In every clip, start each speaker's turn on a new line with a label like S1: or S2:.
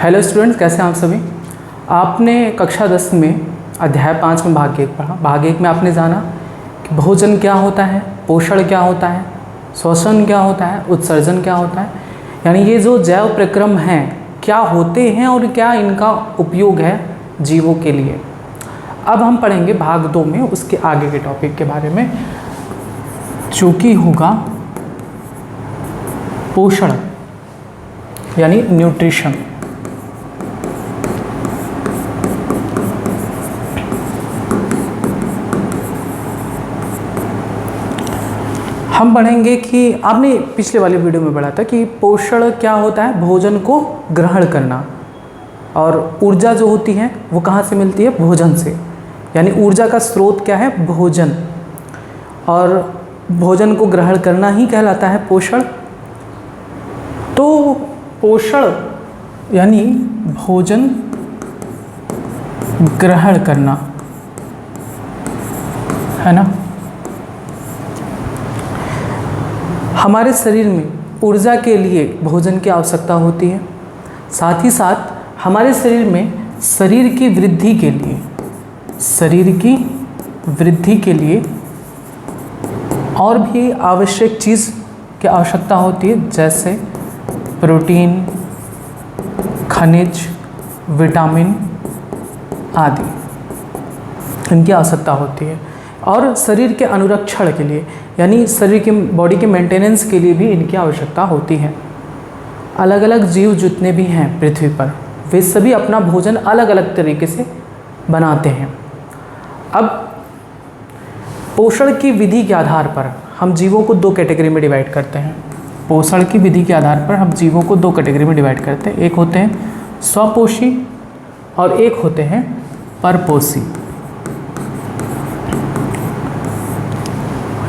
S1: Hello students, कैसे हैं आप सभी। आपने कक्षा 10 में अध्याय 5 में भाग 1 पढ़ा। भाग 1 में आपने जाना कि भोजन क्या होता है, पोषण क्या होता है, श्वसन क्या होता है, उत्सर्जन क्या होता है, यानी ये जो जैव प्रक्रम हैं क्या होते हैं और क्या इनका उपयोग है जीवों के लिए। अब हम पढ़ेंगे भाग 2 में उसके आगे के टॉपिक के बारे में, जो कि होगा पोषण यानी न्यूट्रिशन। हम पढ़ेंगे कि आपने पिछले वाले वीडियो में पढ़ा था कि पोषण क्या होता है, भोजन को ग्रहण करना, और ऊर्जा जो होती है वो कहाँ से मिलती है, भोजन से। यानी ऊर्जा का स्रोत क्या है, भोजन, और भोजन को ग्रहण करना ही कहलाता है पोषण। तो पोषण यानी भोजन ग्रहण करना, है ना। हमारे शरीर में ऊर्जा के लिए भोजन की आवश्यकता होती है, साथ ही साथ हमारे शरीर में शरीर की वृद्धि के लिए और भी आवश्यक चीज़ की आवश्यकता होती है, जैसे प्रोटीन, खनिज, विटामिन आदि, इनकी आवश्यकता होती है। और शरीर के अनुरक्षण के लिए, यानी शरीर के बॉडी के मेंटेनेंस के लिए भी इनकी आवश्यकता होती है। अलग अलग जीव जितने भी हैं पृथ्वी पर, वे सभी अपना भोजन अलग अलग तरीके से बनाते हैं। अब पोषण की विधि के आधार पर हम जीवों को 2 कैटेगरी में डिवाइड करते हैं। पोषण की विधि के आधार पर हम जीवों को 2 कैटेगरी में डिवाइड करते हैं। एक होते हैं स्वपोषी और एक होते हैं परपोषी,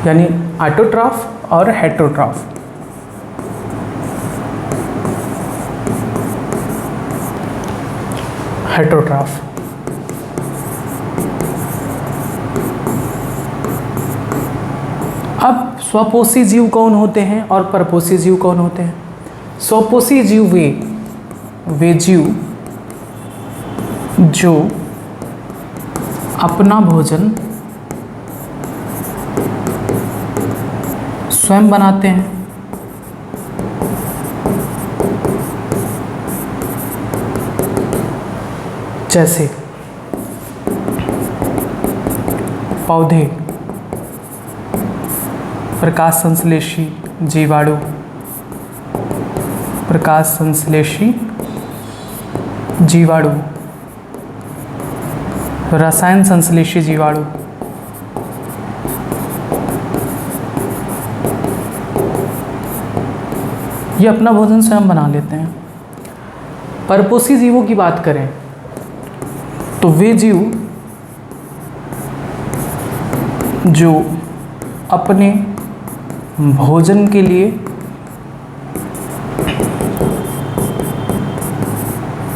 S1: यानी ऑटोट्रॉफ और हेटेरोट्रॉफ। अब स्वपोषी जीव कौन होते हैं और परपोषी जीव कौन होते हैं। स्वपोषी जीव वे जीव जो अपना भोजन स्वयं बनाते हैं, जैसे पौधे, प्रकाश संश्लेषी जीवाणु, रसायन संश्लेषी जीवाणु, ये अपना भोजन स्वयं बना लेते हैं। परपोषी जीवों की बात करें तो वे जीव जो अपने भोजन के लिए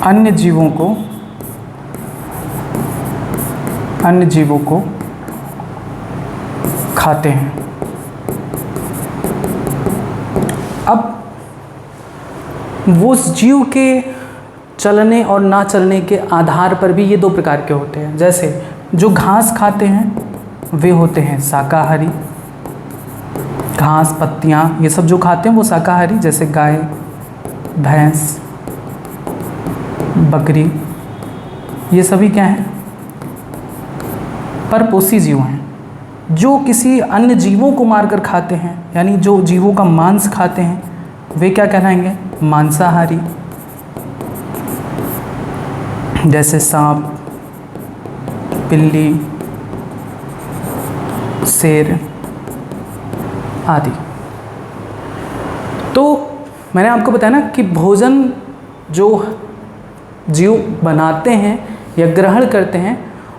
S1: अन्य जीवों को खाते हैं। अब वो जीव के चलने और ना चलने के आधार पर भी ये 2 प्रकार के होते हैं। जैसे जो घास खाते हैं वे होते हैं शाकाहारी, घास, पत्तियाँ, ये सब जो खाते हैं वो शाकाहारी, जैसे गाय, भैंस, बकरी, ये सभी क्या हैं, परपोषी जीव हैं। जो किसी अन्य जीवों को मारकर खाते हैं, यानी जो जीवों का मांस खाते हैं, वे क्या कहलाएंगे, मांसाहारी, जैसे सांप, बिल्ली, शेर आदि। तो मैंने आपको बताया ना कि भोजन जो जीव बनाते हैं या ग्रहण करते हैं,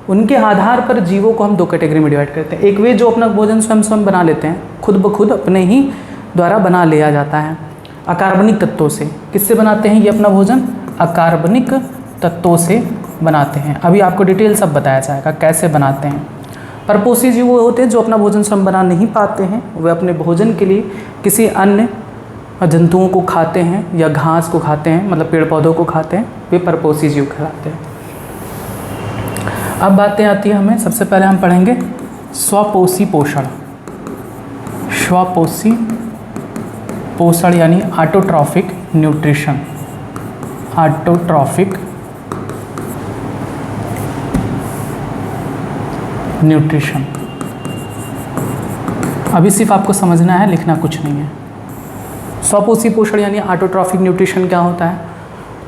S1: उनके आधार पर जीवों को हम 2 कैटेगरी में डिवाइड करते हैं। एक वे जो अपना भोजन स्वयं बना लेते हैं, खुद ब खुद अपने ही द्वारा बना लिया जाता है अकार्बनिक तत्वों से। किससे बनाते हैं ये अपना भोजन, अकार्बनिक तत्वों से बनाते हैं। अभी आपको डिटेल सब बताया जाएगा कैसे बनाते हैं। परपोषी जीव वो होते हैं जो अपना भोजन स्वयं बना नहीं पाते हैं, वे अपने भोजन के लिए किसी अन्य और जंतुओं को खाते हैं या घास को खाते हैं, मतलब पेड़ पौधों को खाते हैं, वे परपोषी जीव कहलाते हैं। अब बातें आती है हमें, सबसे पहले हम पढ़ेंगे स्वपोषी पोषण। स्वपोषी पोषण यानी ऑटोट्रॉफिक न्यूट्रिशन। Autotrophic nutrition. अभी सिर्फ आपको समझना है, लिखना कुछ नहीं है। स्वपोषी पोषण यानी ऑटोट्रॉफिक न्यूट्रिशन क्या होता है?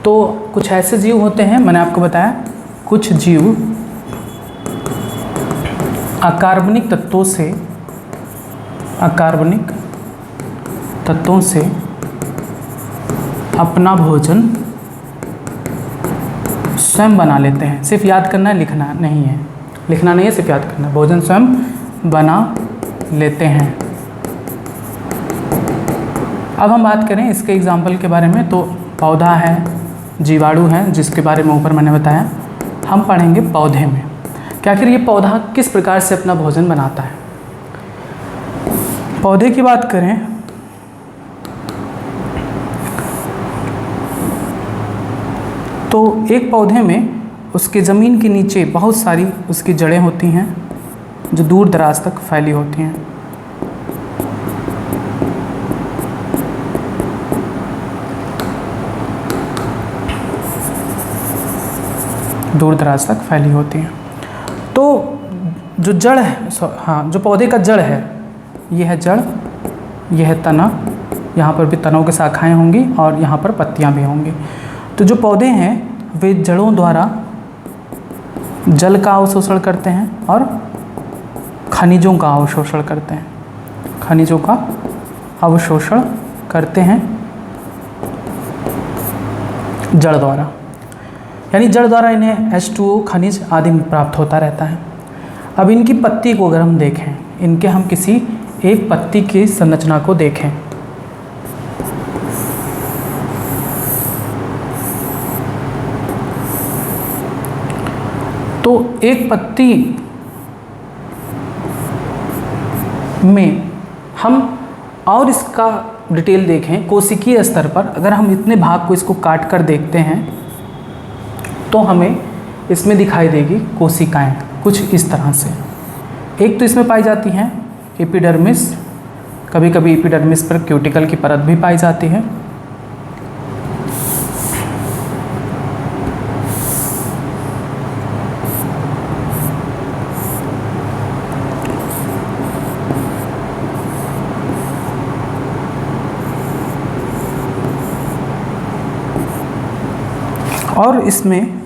S1: तो कुछ ऐसे जीव होते हैं, मैंने आपको बताया, कुछ जीव अकार्बनिक तत्वों से अपना भोजन स्वयं बना लेते हैं। सिर्फ याद करना है, लिखना नहीं है। लिखना नहीं है, सिर्फ याद करना है। भोजन स्वयं बना लेते हैं। अब हम बात करें इसके एग्जाम्पल के बारे में, तो पौधा है, जीवाणु है, जिसके बारे में ऊपर मैंने बताया। हम पढ़ेंगे पौधे में कि आखिर ये पौधा किस प्रकार से अपना भोजन बनाता है। पौधे की बात करें तो एक पौधे में उसके ज़मीन के नीचे बहुत सारी उसकी जड़ें होती हैं जो दूर दराज तक फैली होती हैं। दूर दराज तक फैली होती हैं। तो जो जड़ है, जो पौधे का जड़ है, ये है जड़, ये है तना, यहाँ पर भी तनों की शाखाएं होंगी और यहाँ पर पत्तियाँ भी होंगी। तो जो पौधे हैं वे जड़ों द्वारा जल का अवशोषण करते हैं और खनिजों का अवशोषण करते हैं। खनिजों का अवशोषण करते हैं जड़ द्वारा, यानी जड़ द्वारा इन्हें H2O खनिज आदि प्राप्त होता रहता है। अब इनकी पत्ती को अगर हम देखें, इनके हम किसी एक पत्ती की संरचना को देखें, तो एक पत्ती में हम और इसका डिटेल देखें कोशिकीय स्तर पर, अगर हम इतने भाग को इसको काट कर देखते हैं तो हमें इसमें दिखाई देगी कोशिकाएं कुछ इस तरह से। एक तो इसमें पाई जाती हैं एपिडर्मिस, कभी कभी एपिडर्मिस पर क्यूटिकल की परत भी पाई जाती है। और इसमें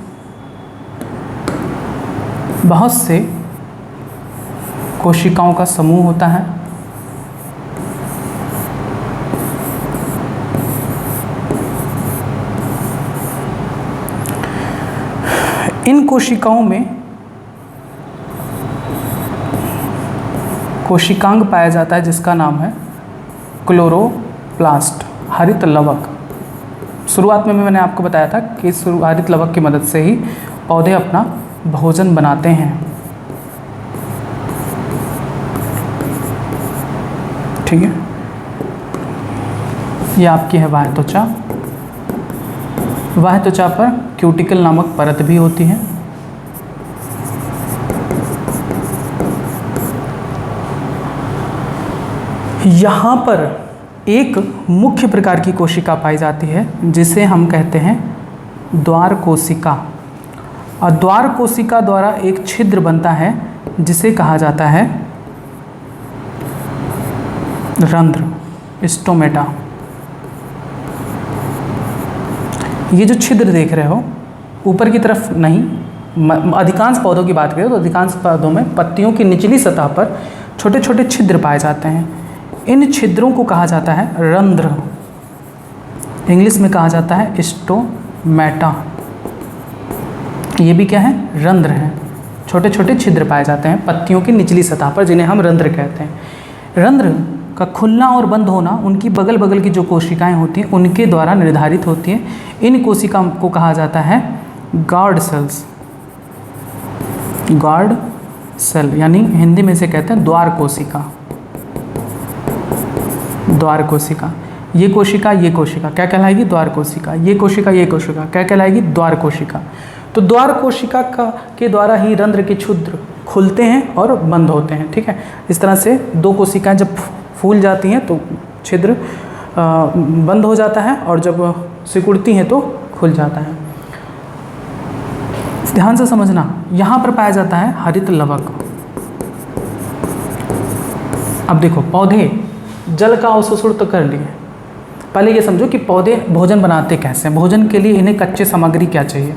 S1: बहुत से कोशिकाओं का समूह होता है। इन कोशिकाओं में कोशिकांग पाया जाता है जिसका नाम है क्लोरोप्लास्ट, हरित लवक। शुरुआत में मैंने आपको बताया था कि हरित लवक की मदद से ही पौधे अपना भोजन बनाते हैं। ठीक है, ये आपकी है बाह्य त्वचा। बाह्य त्वचा पर क्यूटिकल नामक परत भी होती है। यहाँ पर एक मुख्य प्रकार की कोशिका पाई जाती है जिसे हम कहते हैं द्वार कोशिका। और द्वार कोशिका द्वारा एक छिद्र बनता है जिसे कहा जाता है रंध्र, स्टोमेटा। ये जो छिद्र देख रहे हो ऊपर की तरफ नहीं, अधिकांश पौधों की बात करें तो अधिकांश पौधों में पत्तियों की निचली सतह पर छोटे छोटे छिद्र पाए जाते हैं। इन छिद्रों को कहा जाता है रंध्र, इंग्लिश में कहा जाता है स्टोमेटा। ये भी क्या है? रंध्र है। छोटे छोटे छिद्र पाए जाते हैं पत्तियों की निचली सतह पर जिन्हें हम रंध्र कहते हैं। रंध्र का खुलना और बंद होना उनकी बगल बगल की जो कोशिकाएं होती हैं उनके द्वारा निर्धारित होती हैं। इन कोशिकाओं को कहा जाता है गार्ड सेल्स। गार्ड सेल यानी हिंदी में से कहते हैं द्वार कोशिका। द्वार कोशिका ये कोशिका क्या कहलाएगी? द्वार कोशिका। ये कोशिका क्या कहलाएगी? द्वार कोशिका। तो द्वार कोशिका के द्वारा ही रंध्र के छिद्र खुलते हैं और बंद होते हैं, ठीक है। इस तरह से दो कोशिकाएं जब फूल जाती हैं तो छिद्र बंद हो जाता है और जब सिकुड़ती हैं तो खुल जाता है। ध्यान से समझना, यहाँ पर पाया जाता है हरित लवक। अब देखो, पौधे जल का अवशोषण तो कर लिए, पहले ये समझो कि पौधे भोजन बनाते कैसे हैं। भोजन के लिए इन्हें कच्ची सामग्री क्या चाहिए?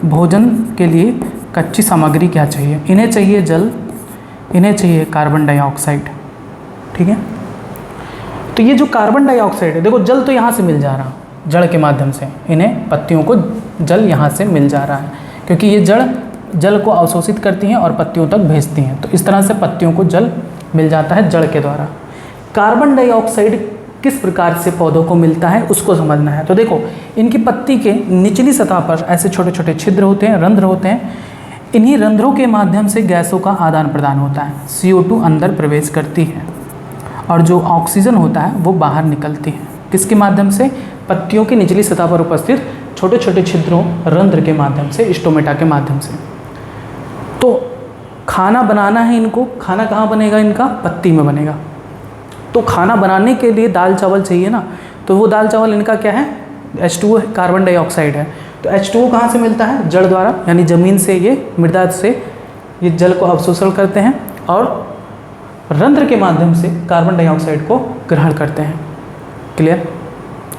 S1: भोजन के लिए कच्ची सामग्री क्या चाहिए? इन्हें चाहिए जल, इन्हें चाहिए कार्बन डाइऑक्साइड, ठीक है। तो ये जो कार्बन डाइऑक्साइड है, देखो जल तो यहाँ से मिल जा रहा, जड़ के माध्यम से इन्हें पत्तियों को जल यहाँ से मिल जा रहा है, क्योंकि ये जड़ जल को अवशोषित करती हैं और पत्तियों तक भेजती हैं। तो इस तरह से पत्तियों को जल मिल जाता है जड़ के द्वारा। कार्बन डाइऑक्साइड किस प्रकार से पौधों को मिलता है उसको समझना है। तो देखो, इनकी पत्ती के निचली सतह पर ऐसे छोटे छोटे छिद्र होते हैं, रंध्र होते हैं। इन्हीं रंध्रों के माध्यम से गैसों का आदान प्रदान होता है। CO2 अंदर प्रवेश करती है और जो ऑक्सीजन होता है वो बाहर निकलती है। किसके माध्यम से? पत्तियों की निचली सतह पर उपस्थित छोटे छोटे छिद्रों, रंध्र के माध्यम से, स्टोमेटा के माध्यम से। तो खाना बनाना है इनको, खाना कहाँ बनेगा इनका? पत्ती में बनेगा। तो खाना बनाने के लिए दाल चावल चाहिए ना, तो वो दाल चावल इनका क्या है? H2O है, कार्बन डाइऑक्साइड है। तो H2O कहाँ से मिलता है? जड़ द्वारा, यानी ज़मीन से, ये मृदा से ये जल को अवशोषण करते हैं और रंध्र के माध्यम से कार्बन डाइऑक्साइड को ग्रहण करते हैं। क्लियर?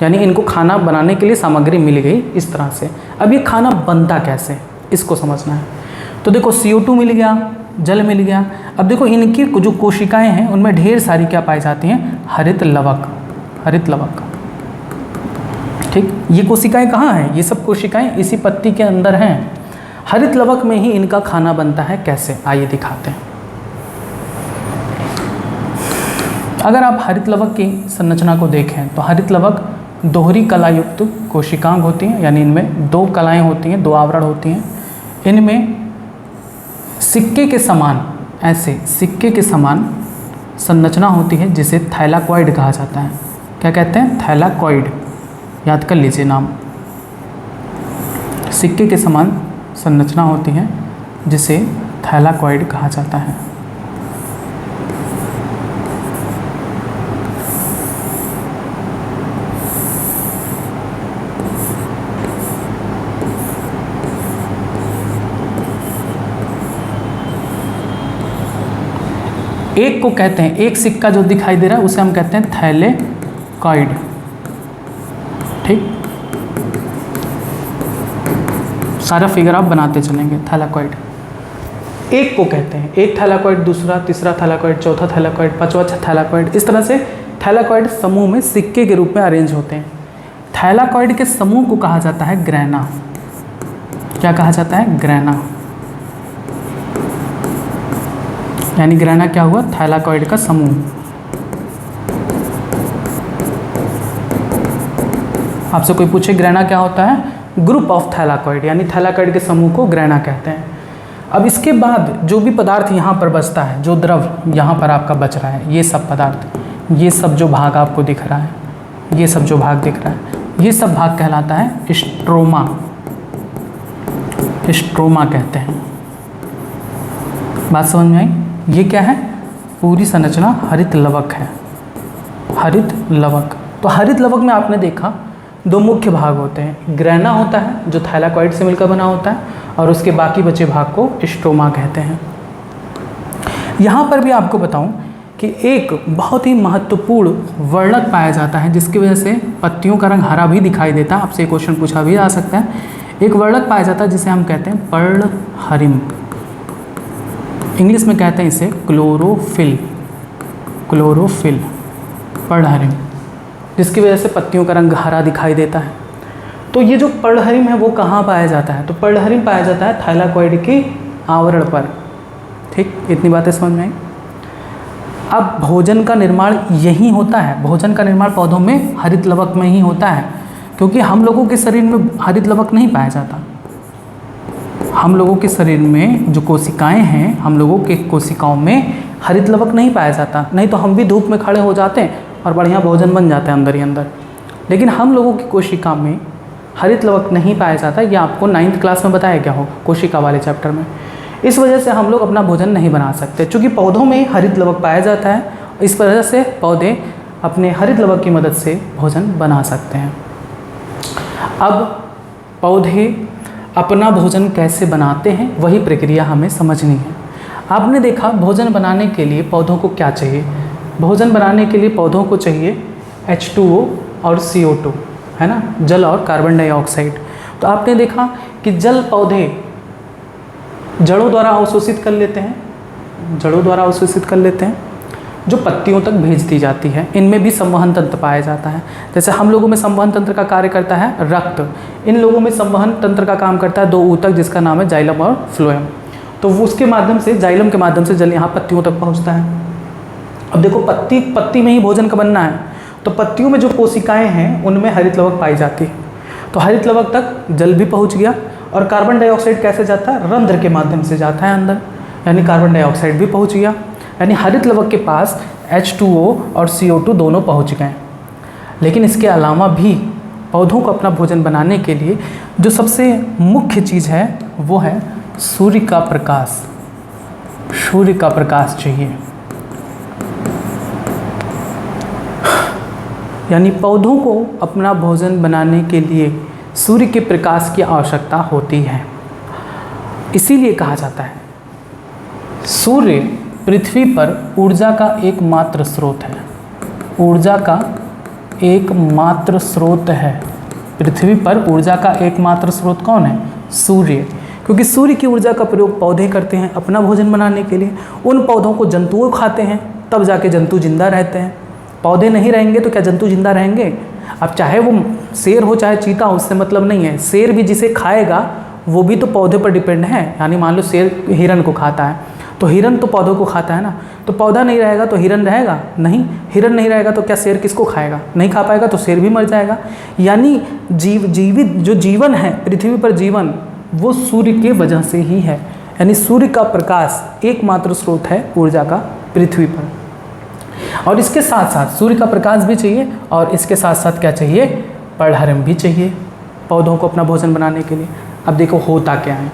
S1: यानी इनको खाना बनाने के लिए सामग्री मिल गई इस तरह से। अब ये खाना बनता कैसे, इसको समझना है। तो देखो, CO2 मिल गया, जल मिल गया। अब देखो, इनकी जो कोशिकाएं हैं उनमें ढेर सारी क्या पाई जाती हैं? हरित लवक। हरित लवक, ठीक। ये कोशिकाएं कहाँ हैं? ये सब कोशिकाएं इसी पत्ती के अंदर हैं। हरित लवक में ही इनका खाना बनता है। कैसे? आइए दिखाते हैं। अगर आप हरित लवक की संरचना को देखें तो हरित लवक दोहरी कला युक्त कोशिकांग होती हैं, यानी इनमें दो कलाएं होती हैं, दो आवरण होती हैं। इनमें सिक्के के समान, ऐसे सिक्के के समान संरचना होती है जिसे थैलाकॉइड कहा जाता है। क्या कहते हैं? थैलाकॉइड। याद कर लीजिए नाम। सिक्के के समान संरचना होती है जिसे थैलाकॉइड कहा जाता है। एक को कहते हैं, एक सिक्का जो दिखाई दे रहा है उसे हम कहते हैं थैलेकॉइड, ठीक। सारा फिगर आप बनाते चलेंगे। थैलाकॉइड एक को कहते हैं, एक थैलाकॉइड, दूसरा, तीसरा थैलाकॉइड, चौथा थैलाकॉइड, पांचवा थैलाकॉइड। इस तरह से थैलाकॉइड समूह में सिक्के के रूप में अरेंज होते हैं। थैलाकॉइड के समूह को कहा जाता है ग्रैना। क्या कहा जाता है? ग्रैना। यानी ग्रैना क्या हुआ? थैलाकॉइड का समूह। आपसे कोई पूछे ग्रैना क्या होता है? ग्रुप ऑफ थैलाकॉइड, यानी थैलाकॉइड के समूह को ग्रैना कहते हैं। अब इसके बाद जो भी पदार्थ यहाँ पर बचता है, जो द्रव यहाँ पर आपका बच रहा है, ये सब पदार्थ, ये सब जो भाग आपको दिख रहा है, ये सब जो भाग दिख रहा है, ये सब भाग कहलाता है स्ट्रोमा। स्ट्रोमा कहते हैं। बात समझ में आई? ये क्या है? पूरी संरचना हरित लवक है। हरित लवक। तो हरित लवक में आपने देखा दो मुख्य भाग होते हैं। ग्रैना होता है जो थैलाकॉइड से मिलकर बना होता है, और उसके बाकी बचे भाग को स्ट्रोमा कहते हैं। यहाँ पर भी आपको बताऊं कि एक बहुत ही महत्वपूर्ण वर्णक पाया जाता है जिसकी वजह से पत्तियों का रंग हरा भी दिखाई देता है। आपसे क्वेश्चन पूछा भी जा सकता है। एक वर्णक पाया जाता है जिसे हम कहते हैं पर्णहरिम। इंग्लिश में कहते हैं इसे क्लोरोफिल। क्लोरोफिल, पर्णहरिम, जिसकी वजह से पत्तियों का रंग हरा दिखाई देता है। तो ये जो पर्णहरिम है वो कहाँ पाया जाता है? तो पर्णहरिम पाया जाता है थैलाकॉइड के आवरण पर। ठीक, इतनी बातें समझ में आई। अब भोजन का निर्माण यहीं होता है। भोजन का निर्माण पौधों में हरित लवक में ही होता है, क्योंकि हम लोगों के शरीर में हरित लवक नहीं पाया जाता। हम लोगों के शरीर में जो कोशिकाएं हैं, हम लोगों के कोशिकाओं में हरित लवक नहीं पाया जाता, नहीं तो हम भी धूप में खड़े हो जाते हैं और बढ़िया भोजन बन जाता है अंदर ही अंदर। लेकिन हम लोगों की कोशिका में हरित लवक नहीं पाया जाता। ये आपको 9th क्लास में बताया गया होगा कोशिका वाले चैप्टर में। इस वजह से हम लोग अपना भोजन नहीं बना सकते, क्योंकि पौधों में हरित लवक पाया जाता है। इस वजह से पौधे अपने हरित लवक की मदद से भोजन बना सकते हैं। अब पौधे अपना भोजन कैसे बनाते हैं, वही प्रक्रिया हमें समझनी है। आपने देखा भोजन बनाने के लिए पौधों को क्या चाहिए। भोजन बनाने के लिए पौधों को चाहिए H2O और CO2, है ना, जल और कार्बन डाइऑक्साइड। तो आपने देखा कि जल पौधे जड़ों द्वारा अवशोषित कर लेते हैं, जड़ों द्वारा अवशोषित कर लेते हैं, जो पत्तियों तक भेज दी जाती है। इनमें भी संवहन तंत्र पाया जाता है। जैसे हम लोगों में संवहन तंत्र का कार्य करता है रक्त, इन लोगों में संवहन तंत्र का काम करता है 2 ऊतक, जिसका नाम है जाइलम और फ्लोएम। तो वो उसके माध्यम से, जाइलम के माध्यम से जल यहाँ पत्तियों तक पहुँचता है। अब देखो पत्ती में ही भोजन का बनना है, तो पत्तियों में जो कोशिकाएँ हैं उनमें हरित लवक पाई जाती है। तो हरित लवक तक जल भी पहुँच गया, और कार्बन डाइऑक्साइड कैसे जाता है, रंध्र के माध्यम से जाता है अंदर, यानी कार्बन डाइऑक्साइड भी पहुँच गया। यानी हरित लवक के पास H2O और CO2 दोनों पहुंच गए। लेकिन इसके अलावा भी पौधों को अपना भोजन बनाने के लिए जो सबसे मुख्य चीज़ है वो है सूर्य का प्रकाश। सूर्य का प्रकाश चाहिए, यानी पौधों को अपना भोजन बनाने के लिए सूर्य के प्रकाश की आवश्यकता होती है। इसीलिए कहा जाता है सूर्य पृथ्वी पर ऊर्जा का एकमात्र स्रोत है। ऊर्जा का एकमात्र स्रोत है। पृथ्वी पर ऊर्जा का एकमात्र स्रोत कौन है? सूर्य। क्योंकि सूर्य की ऊर्जा का प्रयोग पौधे करते हैं अपना भोजन बनाने के लिए। उन पौधों को जंतुओं खाते हैं, तब जाके जंतु जिंदा रहते हैं। पौधे नहीं रहेंगे तो क्या जंतु जिंदा रहेंगे? अब चाहे वो शेर हो चाहे चीता हो, उससे मतलब नहीं है। शेर भी जिसे खाएगा वो भी तो पौधे पर डिपेंड है। यानी मान लो शेर हिरन को खाता है, तो हिरन तो पौधों को खाता है ना। तो पौधा नहीं रहेगा तो हिरन रहेगा नहीं। हिरन नहीं रहेगा तो क्या शेर किसको खाएगा? नहीं खा पाएगा, तो शेर भी मर जाएगा। यानी जीवित जो जीवन है पृथ्वी पर, जीवन वो सूर्य के वजह से ही है। यानी सूर्य का प्रकाश एकमात्र स्रोत है ऊर्जा का पृथ्वी पर। और इसके साथ साथ सूर्य का प्रकाश भी चाहिए, और इसके साथ साथ क्या चाहिए? पर्णहरिम भी चाहिए पौधों को अपना भोजन बनाने के लिए। अब देखो होता क्या है,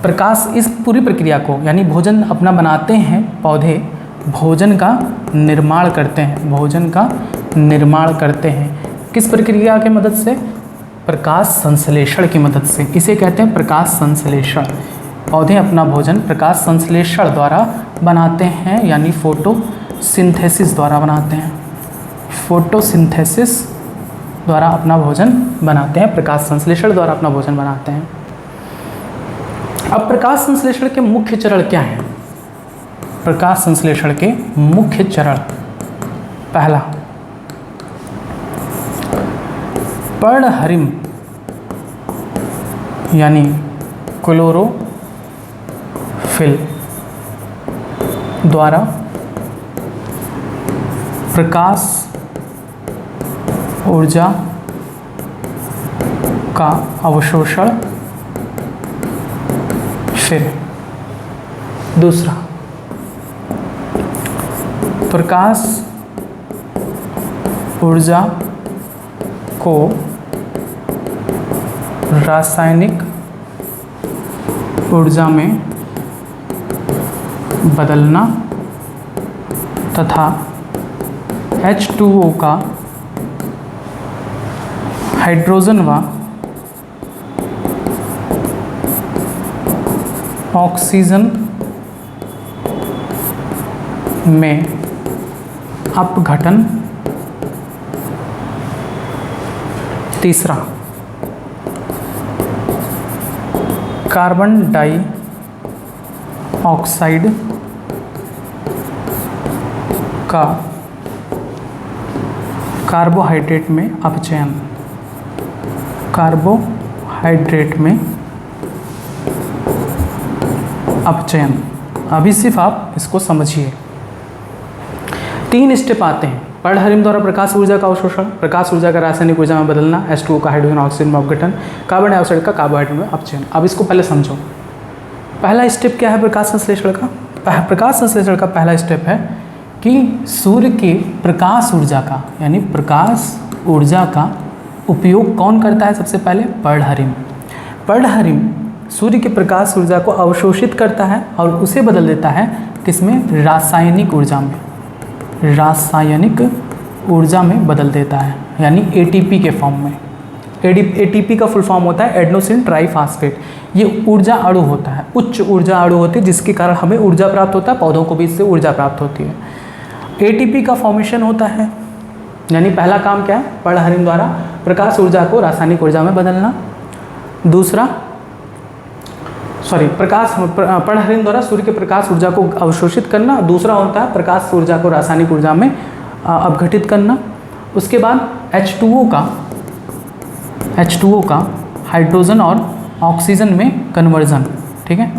S1: प्रकाश इस पूरी प्रक्रिया को, यानी भोजन अपना बनाते हैं पौधे, भोजन का निर्माण करते हैं। भोजन का निर्माण करते हैं किस प्रक्रिया की मदद से? प्रकाश संश्लेषण की मदद से। इसे कहते हैं प्रकाश संश्लेषण। पौधे अपना भोजन प्रकाश संश्लेषण द्वारा बनाते हैं, यानी फोटोसिंथेसिस द्वारा बनाते हैं। फोटोसिंथेसिस द्वारा अपना भोजन बनाते हैं, प्रकाश संश्लेषण द्वारा अपना भोजन बनाते हैं। अब प्रकाश संश्लेषण के मुख्य चरण क्या हैं? प्रकाश संश्लेषण के मुख्य चरण, पहला पर्णहरिम यानी क्लोरोफिल द्वारा प्रकाश ऊर्जा का अवशोषण। फिर दूसरा प्रकाश ऊर्जा को रासायनिक ऊर्जा में बदलना तथा H2O का हाइड्रोजन व ऑक्सीजन में अपघटन। तीसरा कार्बन डाइऑक्साइड का कार्बोहाइड्रेट में अपचयन। कार्बोहाइड्रेट में अपचयन। अभी सिर्फ आप इसको समझिए। 3 स्टेप आते हैं। पर्णहरिम द्वारा प्रकाश ऊर्जा का अवशोषण, प्रकाश ऊर्जा का रासायनिक ऊर्जा में बदलना, H2O का हाइड्रोजन ऑक्सीजन में अपघटन, कार्बन डाइऑक्साइड का कार्बोहाइड्रेट में अपचयन। अब इसको पहले समझो। पहला स्टेप क्या है प्रकाश संश्लेषण का? प्रकाश संश्लेषण का पहला स्टेप है कि सूर्य के प्रकाश ऊर्जा का, यानी प्रकाश ऊर्जा का उपयोग कौन करता है? सबसे पहले पर्णहरिम। पर्णहरिम सूर्य के प्रकाश ऊर्जा को अवशोषित करता है और उसे बदल देता है किसमें? रासायनिक ऊर्जा में। रासायनिक ऊर्जा में बदल देता है, यानी एटीपी के फॉर्म में। एटीपी का फुल फॉर्म होता है एडेनोसिन ट्राइफॉस्फेट। ये ऊर्जा अणु होता है, उच्च ऊर्जा अणु होते हैं, जिसके कारण हमें ऊर्जा प्राप्त होता है, पौधों को भी इससे ऊर्जा प्राप्त होती है। एटीपी का फॉर्मेशन होता है, यानी पहला काम क्या है? पर्णहरिम द्वारा प्रकाश ऊर्जा को रासायनिक ऊर्जा में बदलना। दूसरा पर्णहरिम द्वारा सूर्य के प्रकाश ऊर्जा को अवशोषित करना। दूसरा होता है प्रकाश ऊर्जा को रासायनिक ऊर्जा में अपघटित करना। उसके बाद H2O का हाइड्रोजन और ऑक्सीजन में कन्वर्जन। ठीक है,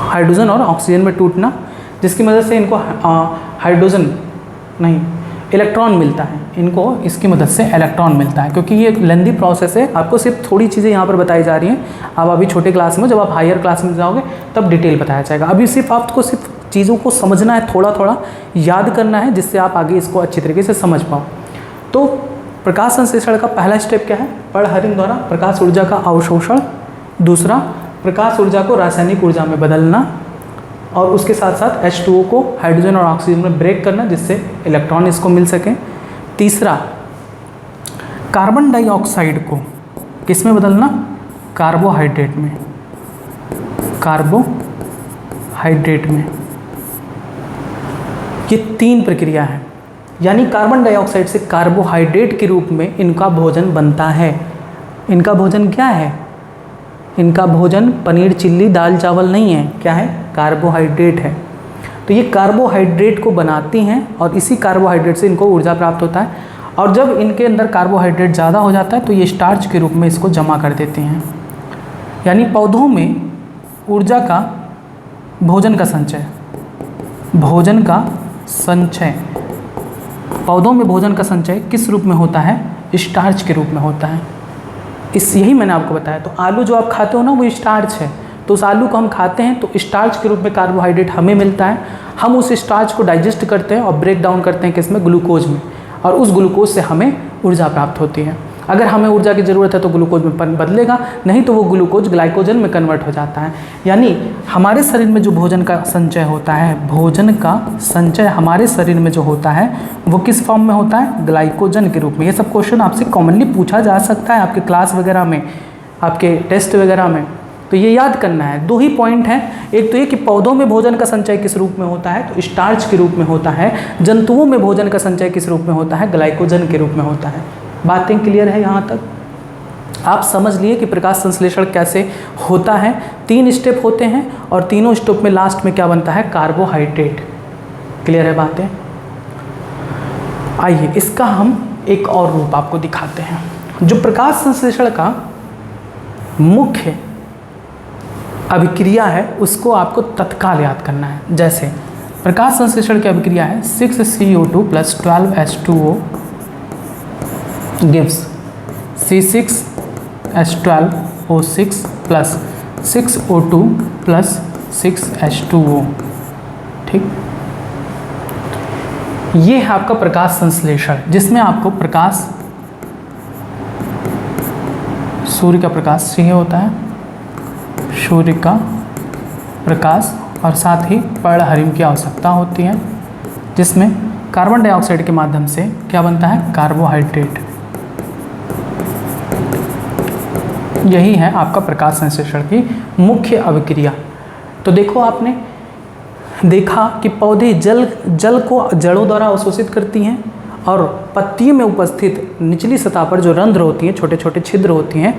S1: हाइड्रोजन और ऑक्सीजन में टूटना, जिसकी मदद से इनको इलेक्ट्रॉन मिलता है। इनको इसकी मदद से इलेक्ट्रॉन मिलता है, क्योंकि ये लेंदी प्रोसेस है। आपको सिर्फ थोड़ी चीज़ें यहाँ पर बताई जा रही हैं। अब अभी छोटे क्लास में, जब आप हायर क्लास में जाओगे तब डिटेल बताया जाएगा। अभी सिर्फ आपको सिर्फ चीज़ों को समझना है, थोड़ा थोड़ा याद करना है, जिससे आप आगे इसको अच्छी तरीके से समझ पाओ। तो प्रकाश संश्लेषण का पहला स्टेप क्या है? पर्णहरिम द्वारा प्रकाश ऊर्जा का अवशोषण। दूसरा, प्रकाश ऊर्जा को रासायनिक ऊर्जा में बदलना, और उसके साथ साथ H2O को हाइड्रोजन और ऑक्सीजन में ब्रेक करना, जिससे इलेक्ट्रॉन इसको मिल सके। तीसरा, कार्बन डाइऑक्साइड को किस में बदलना? कार्बोहाइड्रेट में। कार्बोहाइड्रेट में। ये 3 प्रक्रिया है, यानी कार्बन डाइऑक्साइड से कार्बोहाइड्रेट के रूप में इनका भोजन बनता है। इनका भोजन क्या है? इनका भोजन पनीर, चिल्ली, दाल, चावल नहीं है। क्या है? कार्बोहाइड्रेट है। तो ये कार्बोहाइड्रेट को बनाती हैं और इसी कार्बोहाइड्रेट से इनको ऊर्जा प्राप्त होता है। और जब इनके अंदर कार्बोहाइड्रेट ज़्यादा हो जाता है तो ये स्टार्च के रूप में इसको जमा कर देते हैं। यानी पौधों में ऊर्जा का भोजन का संचय, पौधों में भोजन का संचय किस रूप में होता है? स्टार्च के रूप में होता है। यही मैंने आपको बताया। तो आलू जो आप खाते हो ना, वो स्टार्च है। तो उस आलू को हम खाते हैं तो स्टार्च के रूप में कार्बोहाइड्रेट हमें मिलता है। हम उस स्टार्च को डाइजेस्ट करते हैं और ब्रेक डाउन करते हैं किसमें? ग्लूकोज में। और उस ग्लूकोज से हमें ऊर्जा प्राप्त होती है। अगर हमें ऊर्जा की ज़रूरत है तो ग्लूकोज में बदलेगा, नहीं तो वो ग्लूकोज ग्लाइकोजन में कन्वर्ट हो जाता है। यानी हमारे शरीर में जो भोजन का संचय होता है, भोजन का संचय हमारे शरीर में जो होता है वो किस फॉर्म में होता है? ग्लाइकोजन के रूप में। ये सब क्वेश्चन आपसे कॉमनली पूछा जा सकता है आपके क्लास वगैरह में, आपके टेस्ट वगैरह में। तो ये याद करना है। 2 ही पॉइंट हैं। एक तो ये कि पौधों में भोजन का संचय किस रूप में होता है? तो स्टार्च के रूप में होता है। जंतुओं में भोजन का संचय किस रूप में होता है? ग्लाइकोजन के रूप में होता है। बातें क्लियर है यहाँ तक? आप समझ लिए कि प्रकाश संश्लेषण कैसे होता है। 3 स्टेप होते हैं और तीनों स्टेप में लास्ट में क्या बनता है? कार्बोहाइड्रेट। क्लियर है बातें? आइए इसका हम एक और रूप आपको दिखाते हैं। जो प्रकाश संश्लेषण का मुख्य अभिक्रिया है उसको आपको तत्काल याद करना है। जैसे प्रकाश संश्लेषण की अभिक्रिया है 6CO2 + 12H2O gives C6H12O6 + 6O2 + 6H2O। ठीक, ये है आपका प्रकाश संश्लेषण, जिसमें आपको प्रकाश, सूर्य का प्रकाश चाहिए होता है, सूर्य का प्रकाश, और साथ ही पर्णहरिम की आवश्यकता होती है, जिसमें कार्बन डाइऑक्साइड के माध्यम से क्या बनता है? कार्बोहाइड्रेट। यही है आपका प्रकाश संश्लेषण की मुख्य अभिक्रिया। तो देखो, आपने देखा कि पौधे जल को जड़ों द्वारा अवशोषित करती हैं और पत्तियों में उपस्थित निचली सतह पर जो रंध्र होती हैं, छोटे छोटे छिद्र होती हैं,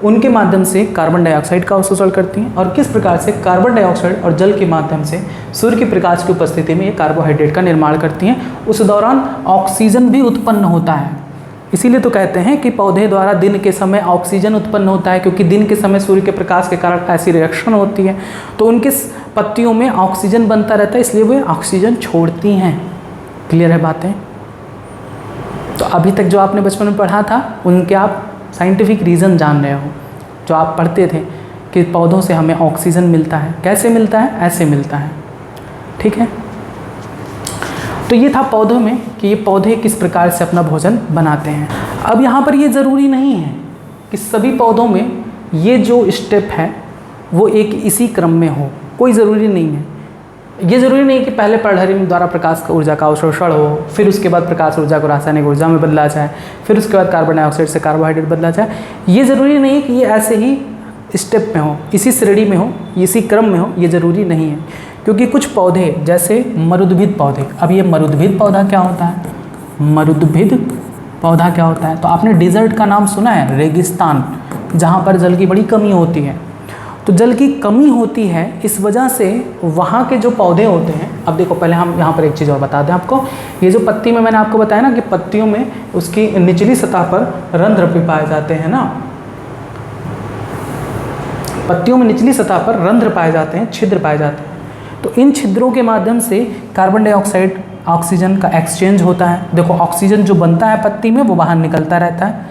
S1: उनके माध्यम से कार्बन डाइऑक्साइड का अवशोषण करती हैं। और किस प्रकार से? कार्बन डाइऑक्साइड और जल के माध्यम से सूर्य के प्रकाश की उपस्थिति में ये कार्बोहाइड्रेट का निर्माण करती हैं। उस दौरान ऑक्सीजन भी उत्पन्न होता है। इसीलिए तो कहते हैं कि पौधे द्वारा दिन के समय ऑक्सीजन उत्पन्न होता है, क्योंकि दिन के समय सूर्य के प्रकाश के कारण ऐसी रिएक्शन होती है, तो उनके पत्तियों में ऑक्सीजन बनता रहता है, इसलिए वे ऑक्सीजन छोड़ती हैं। क्लियर है बातें? तो अभी तक जो आपने बचपन में पढ़ा था उनके आप साइंटिफिक रीज़न जान रहे हो। जो आप पढ़ते थे कि पौधों से हमें ऑक्सीजन मिलता है, कैसे मिलता है? ऐसे मिलता है। ठीक है। तो ये था पौधों में कि ये पौधे किस प्रकार से अपना भोजन बनाते हैं। अब यहाँ पर ये ज़रूरी नहीं है कि सभी पौधों में ये जो स्टेप है वो एक इसी क्रम में हो, कोई ज़रूरी नहीं है। ये ज़रूरी नहीं कि पहले पर्णहरिम द्वारा प्रकाश ऊर्जा का अवशोषण हो, फिर उसके बाद प्रकाश ऊर्जा को रासायनिक ऊर्जा में बदला जाए, फिर उसके बाद कार्बन डाइऑक्साइड से कार्बोहाइड्रेट बदला जाए। ये ज़रूरी नहीं कि ये ऐसे ही स्टेप में हो, इसी श्रेणी में हो, इसी क्रम में हो, ये ज़रूरी नहीं है। क्योंकि कुछ पौधे जैसे मरुद्भिद पौधे, अब ये मरुद्भिद पौधा क्या होता है? मरुद्भिद पौधा क्या होता है? तो आपने डिज़र्ट का नाम सुना है, रेगिस्तान, जहाँ पर जल की बड़ी कमी होती है। तो जल की कमी होती है, इस वजह से वहाँ के जो पौधे होते हैं, अब देखो पहले हम यहाँ पर एक चीज़ और बता दें आपको, ये जो पत्ती में मैंने आपको बताया ना कि पत्तियों में उसकी निचली सतह पर रंध्र भी पाए जाते हैं ना, पत्तियों में निचली सतह पर रंध्र पाए जाते हैं, छिद्र पाए जाते हैं। तो इन छिद्रों के माध्यम से कार्बन डाइऑक्साइड ऑक्सीजन का एक्सचेंज होता है। देखो ऑक्सीजन जो बनता है पत्ती में वो बाहर निकलता रहता है।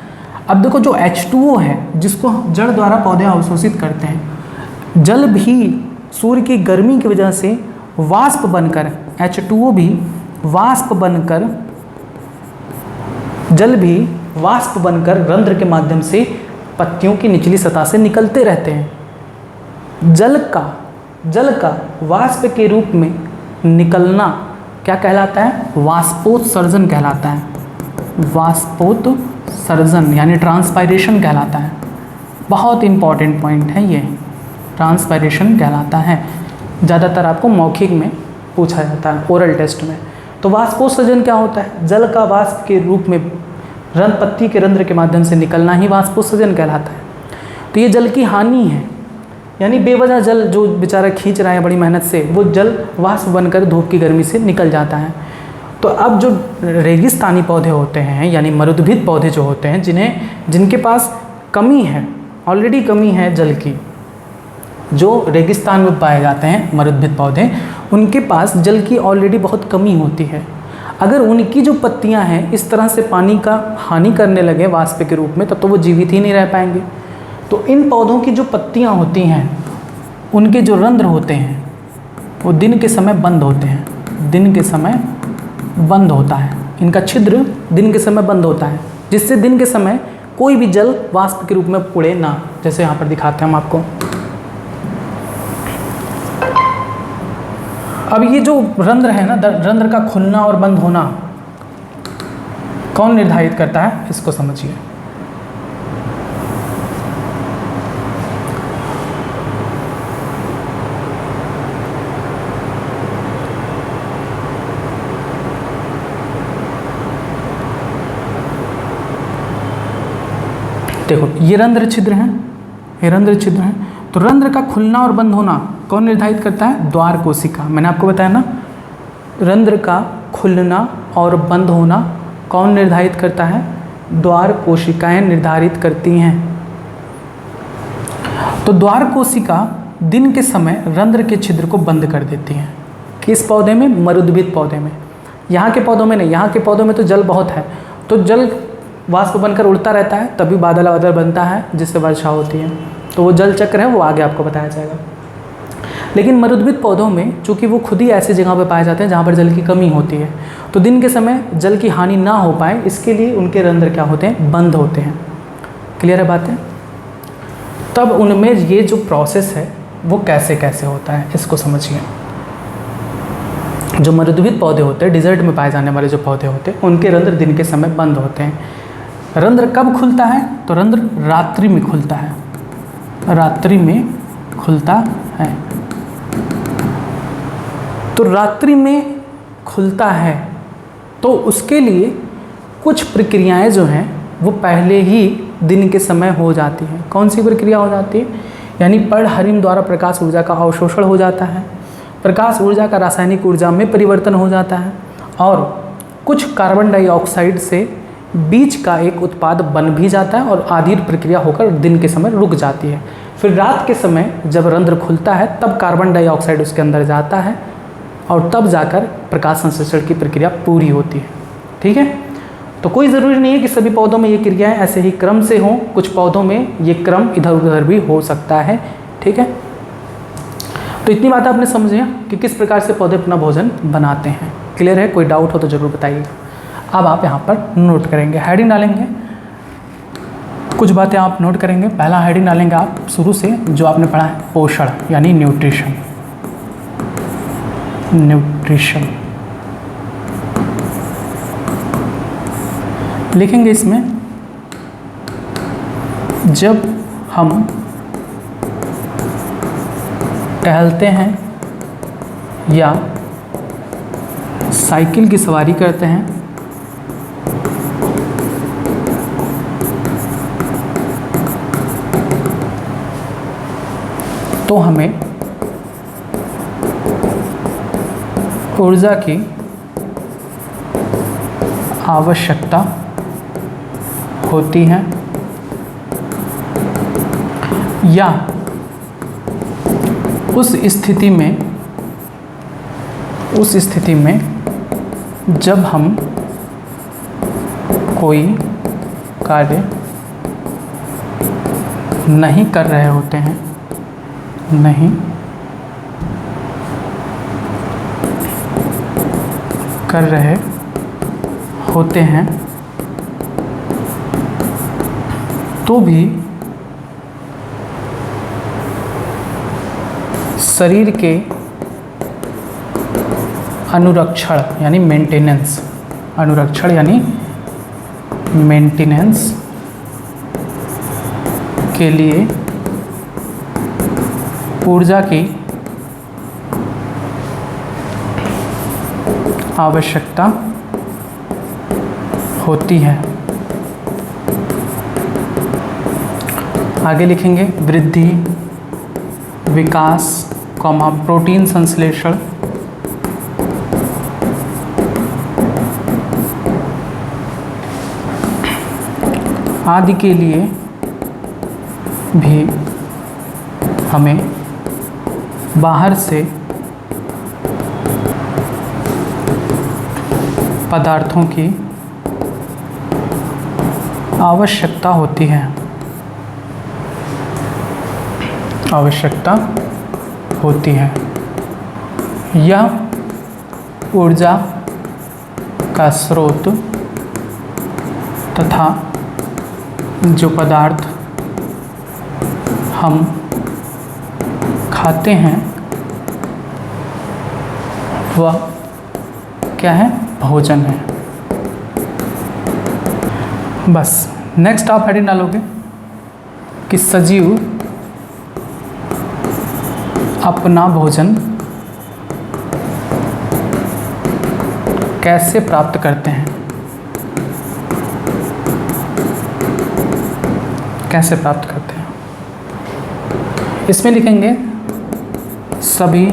S1: अब देखो जो H2O है जिसको जड़ द्वारा पौधे अवशोषित करते हैं, जल भी सूर्य की गर्मी की वजह से वाष्प बनकर, H2O भी वाष्प बनकर, जल भी वाष्प बनकर रंध्र के माध्यम से पत्तियों की निचली सतह से निकलते रहते हैं। जल का वाष्प के रूप में निकलना क्या कहलाता है? वाष्पोत्सर्जन कहलाता है। वाष्पोत्सर्जन यानी ट्रांसपायरेशन कहलाता है। बहुत इंपॉर्टेंट पॉइंट है ये, ट्रांसपायरेशन कहलाता है। ज़्यादातर आपको मौखिक में पूछा जाता है, ओरल टेस्ट में। तो वाष्पोत्सर्जन क्या होता है? जल का वाष्प के रूप में पत्ती के रंध्र के माध्यम से निकलना ही वाष्पोत्सर्जन कहलाता है। तो ये जल की हानि है, यानी बेवजह जल जो बेचारा खींच रहा है बड़ी मेहनत से, वो जल वाष्प बनकर धूप की गर्मी से निकल जाता है। तो अब जो रेगिस्तानी पौधे होते हैं यानी मरुद्भिद पौधे जो होते हैं, जिनके पास कमी है, ऑलरेडी कमी है जल की, जो रेगिस्तान में पाए जाते हैं मरुद्भिद पौधे, उनके पास जल की ऑलरेडी बहुत कमी होती है। अगर उनकी जो पत्तियां हैं इस तरह से पानी का हानि करने लगे वाष्प के रूप में, तब तो वो जीवित ही नहीं रह पाएंगे। तो इन पौधों की जो पत्तियां होती हैं, उनके जो रंध्र होते हैं वो दिन के समय बंद होते हैं, दिन के समय बंद होता है, इनका छिद्र दिन के समय बंद होता है, जिससे दिन के समय कोई भी जल वाष्प के रूप में उड़े ना। जैसे यहाँ पर दिखाते हैं हम आपको। अब ये जो रंध्र है ना, रंध्र का खुलना और बंद होना कौन निर्धारित करता है, इसको समझिए। देखो ये रंध्र छिद्र हैं, ये रंध्र छिद्र हैं। तो रंध्र का खुलना और बंद होना कौन निर्धारित करता है? द्वार कोशिका। मैंने आपको बताया ना, रंध्र का खुलना और बंद होना कौन निर्धारित करता है? द्वार कोशिकाएं निर्धारित करती हैं। तो द्वार कोशिका दिन के समय रंध्र के छिद्र को बंद कर देती हैं। किस पौधे में? मरुद्भिद पौधे में। यहाँ के पौधों में नहीं, यहाँ के पौधों में तो जल बहुत है, तो जल वाष्प बनकर उड़ता रहता है, तभी बादल वादल बनता है जिससे वर्षा होती है। तो वो जल चक्र है, वो आगे आपको बताया जाएगा। लेकिन मरुद्भिद पौधों में चूँकि वो खुद ही ऐसी जगह पर पाए जाते हैं जहाँ पर जल की कमी होती है, तो दिन के समय जल की हानि ना हो पाए इसके लिए उनके रंध्र क्या होते हैं? बंद होते हैं। क्लियर है बातें? तब उनमें ये जो प्रोसेस है वो कैसे कैसे होता है, इसको समझिए। जो मरुद्भिद पौधे होते हैं, डिजर्ट में पाए जाने वाले जो पौधे होते हैं, उनके रंध्र दिन के समय बंद होते हैं। रंध्र कब खुलता है? तो रंध्र रात्रि में खुलता है, रात्रि में खुलता है। तो रात्रि में खुलता है तो उसके लिए कुछ प्रक्रियाएं जो हैं वो पहले ही दिन के समय हो जाती हैं। कौन सी प्रक्रिया हो जाती है? यानी पर्णहरिम द्वारा प्रकाश ऊर्जा का अवशोषण हो जाता है, प्रकाश ऊर्जा का रासायनिक ऊर्जा में परिवर्तन हो जाता है, और कुछ कार्बन डाइऑक्साइड से बीज का एक उत्पाद बन भी जाता है, और आधी प्रक्रिया होकर दिन के समय रुक जाती है। फिर रात के समय जब रंध्र खुलता है तब कार्बन डाइऑक्साइड उसके अंदर जाता है, और तब जाकर प्रकाश संश्लेषण की प्रक्रिया पूरी होती है। ठीक है? तो कोई ज़रूरी नहीं है कि सभी पौधों में ये क्रियाएं ऐसे ही क्रम से हों, कुछ पौधों में ये क्रम इधर उधर भी हो सकता है। ठीक है? तो इतनी बात आपने समझिए कि किस प्रकार से पौधे अपना भोजन बनाते हैं। क्लियर है? कोई डाउट हो तो ज़रूर बताइए। अब आप यहाँ पर नोट करेंगे, हेडिंग डालेंगे, कुछ बातें आप नोट करेंगे। पहला हेडिंग डालेंगे आप शुरू से जो आपने पढ़ा है, पोषण यानी न्यूट्रिशन। न्यूट्रिशन लिखेंगे इसमें, जब हम टहलते हैं या साइकिल की सवारी करते हैं तो हमें ऊर्जा की आवश्यकता होती है, या उस स्थिति में जब हम कोई कार्य नहीं कर रहे होते हैं, नहीं कर रहे होते हैं तो भी शरीर के अनुरक्षण यानी मेंटेनेंस, अनुरक्षण यानी मेंटेनेंस के लिए ऊर्जा की आवश्यकता होती है। आगे लिखेंगे वृद्धि, विकास, प्रोटीन संश्लेषण, आदि के लिए भी हमें बाहर से पदार्थों की आवश्यकता होती है, आवश्यकता होती है। यह ऊर्जा का स्रोत तथा जो पदार्थ हम खाते हैं वह क्या है? भोजन है। बस नेक्स्ट आप हेडिंग डालोगे कि सजीव अपना भोजन कैसे प्राप्त करते हैं, कैसे प्राप्त करते हैं। इसमें लिखेंगे सभी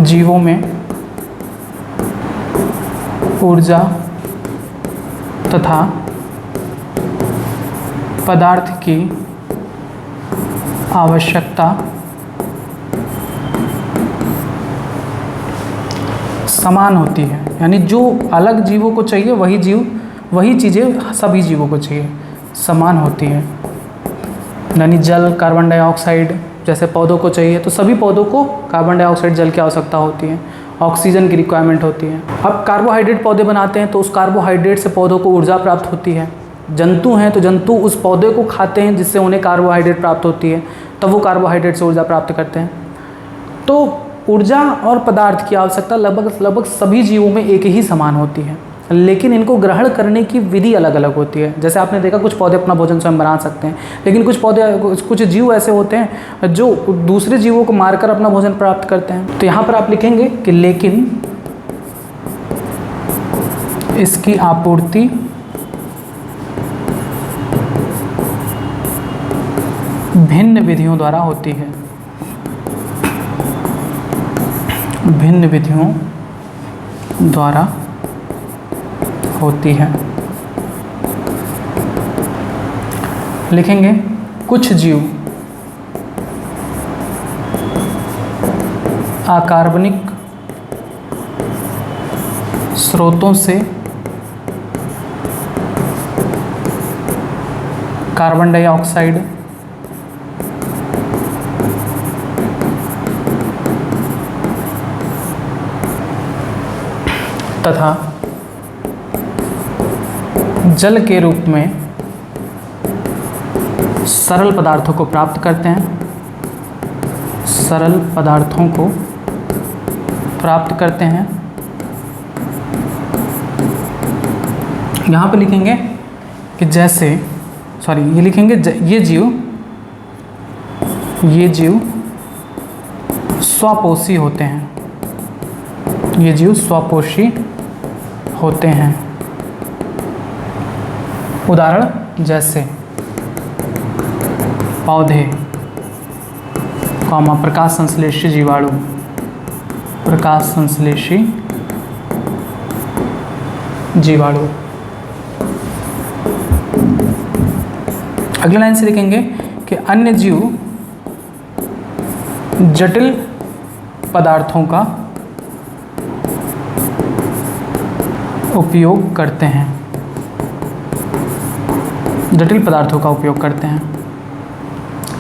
S1: जीवों में ऊर्जा तथा पदार्थ की आवश्यकता समान होती है, यानी जो अलग जीवों को चाहिए वही चीज़ें सभी जीवों को चाहिए, समान होती है। यानी जल, कार्बन डाइऑक्साइड जैसे पौधों को चाहिए तो सभी पौधों को कार्बन डाइऑक्साइड, जल की आवश्यकता होती है, ऑक्सीजन की रिक्वायरमेंट होती है। अब कार्बोहाइड्रेट पौधे बनाते हैं तो उस कार्बोहाइड्रेट से पौधों को ऊर्जा प्राप्त होती है। जंतु हैं तो जंतु उस पौधे को खाते हैं जिससे उन्हें कार्बोहाइड्रेट प्राप्त होती है, तब वो कार्बोहाइड्रेट से ऊर्जा प्राप्त करते हैं। तो ऊर्जा और पदार्थ की आवश्यकता लगभग सभी जीवों में एक ही समान होती है, लेकिन इनको ग्रहण करने की विधि अलग अलग होती है। जैसे आपने देखा कुछ पौधे अपना भोजन स्वयं बना सकते हैं, लेकिन कुछ जीव ऐसे होते हैं जो दूसरे जीवों को मारकर अपना भोजन प्राप्त करते हैं। तो यहाँ पर आप लिखेंगे कि लेकिन इसकी आपूर्ति भिन्न विधियों द्वारा होती है, भिन्न विधियों द्वारा होती है। लिखेंगे कुछ जीव अकार्बनिक स्रोतों से कार्बन डाइऑक्साइड तथा जल के रूप में सरल पदार्थों को प्राप्त करते हैं, सरल पदार्थों को प्राप्त करते हैं। यहाँ पे लिखेंगे कि जैसे ये लिखेंगे ये जीव स्वपोषी होते हैं, ये जीव स्वपोषी होते हैं। उदाहरण जैसे पौधे, प्रकाश संश्लेषी जीवाणु, प्रकाश संश्लेषी जीवाणु। अगले लाइन से लिखेंगे कि अन्य जीव जटिल पदार्थों का उपयोग करते हैं, जटिल पदार्थों का उपयोग करते हैं।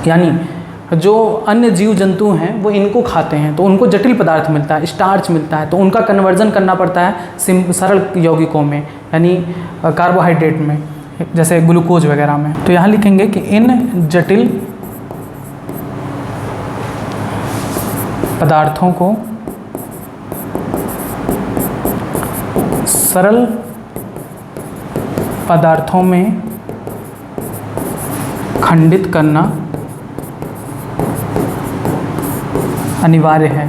S1: यानी जो अन्य जीव जंतु हैं वो इनको खाते हैं तो उनको जटिल पदार्थ मिलता है, स्टार्च मिलता है, तो उनका कन्वर्जन करना पड़ता है सरल यौगिकों में, यानी कार्बोहाइड्रेट में, जैसे ग्लूकोज वगैरह में। तो यहाँ लिखेंगे कि इन जटिल पदार्थों को सरल पदार्थों में खंडित करना अनिवार्य है।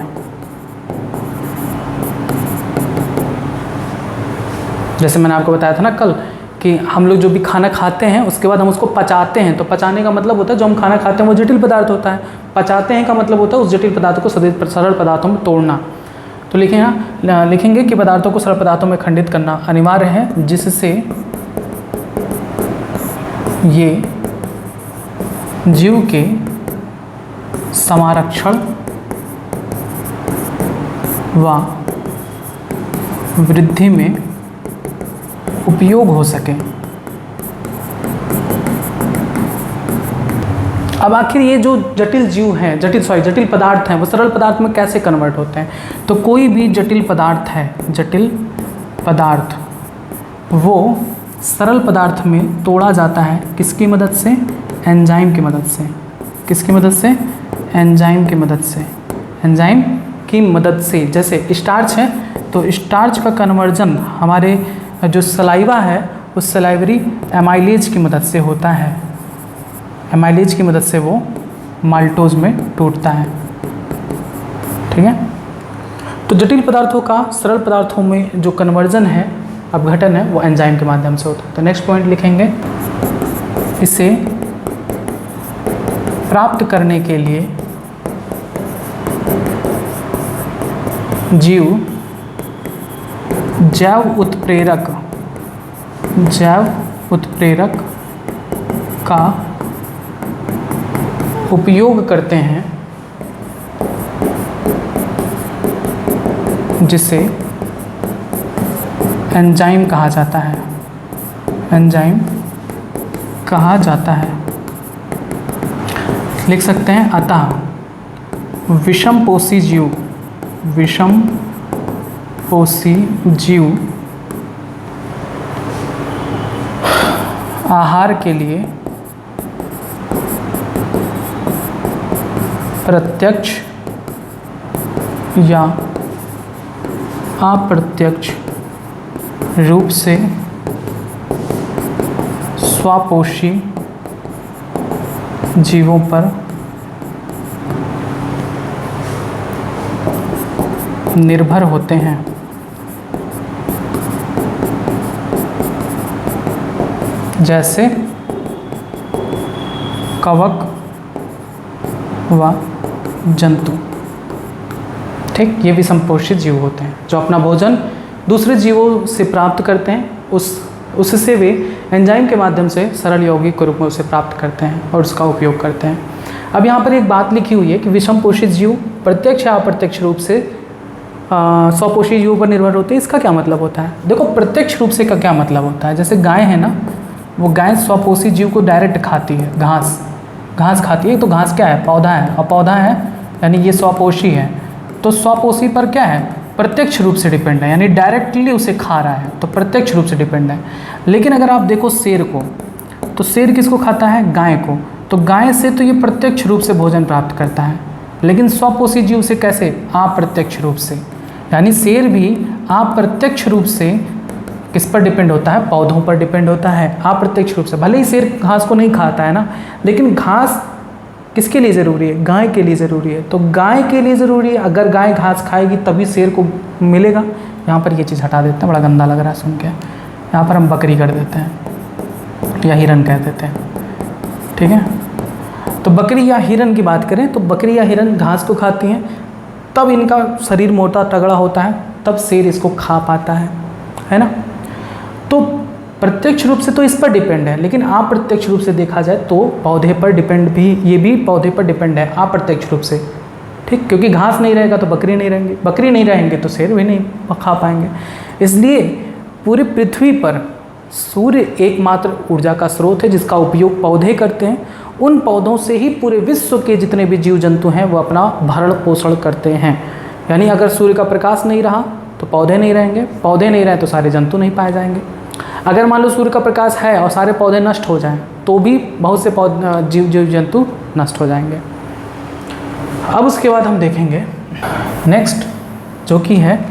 S1: जैसे मैंने आपको बताया था ना कल कि हम लोग जो भी खाना खाते हैं उसके बाद हम उसको पचाते हैं, तो पचाने का मतलब होता है जो हम खाना खाते हैं वो जटिल पदार्थ होता है, पचाते हैं का मतलब होता है उस जटिल पदार्थ को सरल पदार्थों में तोड़ना। तो लिखेंगे कि पदार्थों को सरल पदार्थों में खंडित करना अनिवार्य है, जिससे ये जीव के संरक्षण व वृद्धि में उपयोग हो सके। अब आखिर ये जो जटिल जीव हैं, जटिल पदार्थ हैं, वो सरल पदार्थ में कैसे कन्वर्ट होते हैं? तो कोई भी जटिल पदार्थ है, जटिल पदार्थ वो सरल पदार्थ में तोड़ा जाता है किसकी मदद से? एंजाइम की मदद से। किसकी मदद से? एंजाइम की मदद से। एंजाइम की मदद से। जैसे स्टार्च है तो स्टार्च का कन्वर्जन हमारे जो सलाइवा है उस सलाइवरी एमाइलेज की मदद से होता है। एमाइलेज की मदद से वो माल्टोज में टूटता है। ठीक है, तो जटिल पदार्थों का सरल पदार्थों में जो कन्वर्जन है, अपघटन है, वो एंजाइम के माध्यम से होता है। तो नेक्स्ट पॉइंट लिखेंगे, इसे प्राप्त करने के लिए जीव जैव उत्प्रेरक का उपयोग करते हैं, जिसे एंजाइम कहा जाता है। एंजाइम कहा जाता है। लिख सकते हैं, अतः विषमपोषी जीव आहार के लिए प्रत्यक्ष या अप्रत्यक्ष रूप से स्वपोषी जीवों पर निर्भर होते हैं। जैसे कवक व जंतु। ठीक, ये भी संपोषित जीव होते हैं जो अपना भोजन दूसरे जीवों से प्राप्त करते हैं, उससे वे एंजाइम के माध्यम से सरल यौगिक के रूप में उसे प्राप्त करते हैं और उसका उपयोग करते हैं। अब यहाँ पर एक बात लिखी हुई है कि विषमपोषित जीव प्रत्यक्ष या अप्रत्यक्ष रूप से स्वपोषी जीवों पर निर्भर होते हैं। इसका क्या मतलब होता है? देखो, प्रत्यक्ष रूप से का क्या मतलब होता है, जैसे गाय है ना, वो गाय स्वपोषी जीव को डायरेक्ट खाती है, घास खाती है। तो घास क्या है? पौधा है, और पौधा है यानी ये स्वपोषी है। तो स्वपोषी पर क्या है? प्रत्यक्ष रूप से डिपेंड है, यानी डायरेक्टली उसे खा रहा है तो प्रत्यक्ष रूप से डिपेंड है। लेकिन अगर आप देखो शेर को, तो शेर किसको खाता है? गाय को। तो गाय से तो ये प्रत्यक्ष रूप से भोजन प्राप्त करता है, लेकिन स्वपोषी जीव से कैसे? अप्रत्यक्ष रूप से। यानी शेर भी अप्रत्यक्ष रूप से किस पर डिपेंड होता है? पौधों पर डिपेंड होता है अप्रत्यक्ष रूप से। भले ही शेर घास को नहीं खाता है ना, लेकिन घास किसके लिए ज़रूरी है? गाय के लिए ज़रूरी है। तो गाय के लिए ज़रूरी है, अगर गाय घास खाएगी तभी शेर को मिलेगा। यहाँ पर ये चीज़ हटा देते हैं, बड़ा गंदा लग रहा है सुन के। यहाँ पर हम बकरी कर देते हैं या हिरन कह देते हैं, ठीक है। तो बकरी या हिरन की बात करें तो बकरी या हिरन घास को खाती हैं, तब इनका शरीर मोटा तगड़ा होता है, तब शेर इसको खा पाता है ना। तो प्रत्यक्ष रूप से तो इस पर डिपेंड है, लेकिन अप्रत्यक्ष रूप से देखा जाए तो पौधे पर डिपेंड भी, ये भी पौधे पर डिपेंड है अप्रत्यक्ष रूप से, ठीक। क्योंकि घास नहीं रहेगा तो बकरी नहीं रहेंगे, बकरी नहीं रहेंगे तो शेर भी नहीं खा पाएंगे। इसलिए पूरी पृथ्वी पर सूर्य एकमात्र ऊर्जा का स्रोत है जिसका उपयोग पौधे करते हैं। उन पौधों से ही पूरे विश्व के जितने भी जीव जंतु हैं वो अपना भरण पोषण करते हैं। यानी अगर सूर्य का प्रकाश नहीं रहा तो पौधे नहीं रहेंगे, पौधे नहीं रहे तो सारे जंतु नहीं पाए जाएंगे। अगर मान लो सूर्य का प्रकाश है और सारे पौधे नष्ट हो जाएं तो भी बहुत से जीव जंतु नष्ट हो जाएंगे। अब उसके बाद हम देखेंगे नेक्स्ट, जो कि है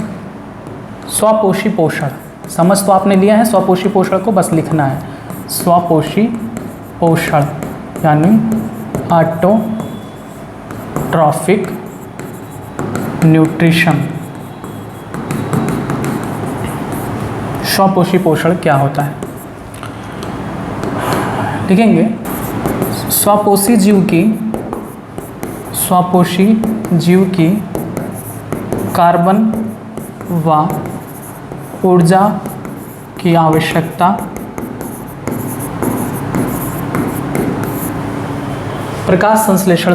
S1: स्वपोषी पोषण। समझ तो आपने लिया है, स्वपोषी पोषण को बस लिखना है। स्वपोषी पोषण यानी ऑटोट्रॉफिक न्यूट्रिशन। स्वपोषी पोषण क्या होता है? लिखेंगे स्वपोषी जीव की कार्बन व ऊर्जा की आवश्यकता प्रकाश संश्लेषण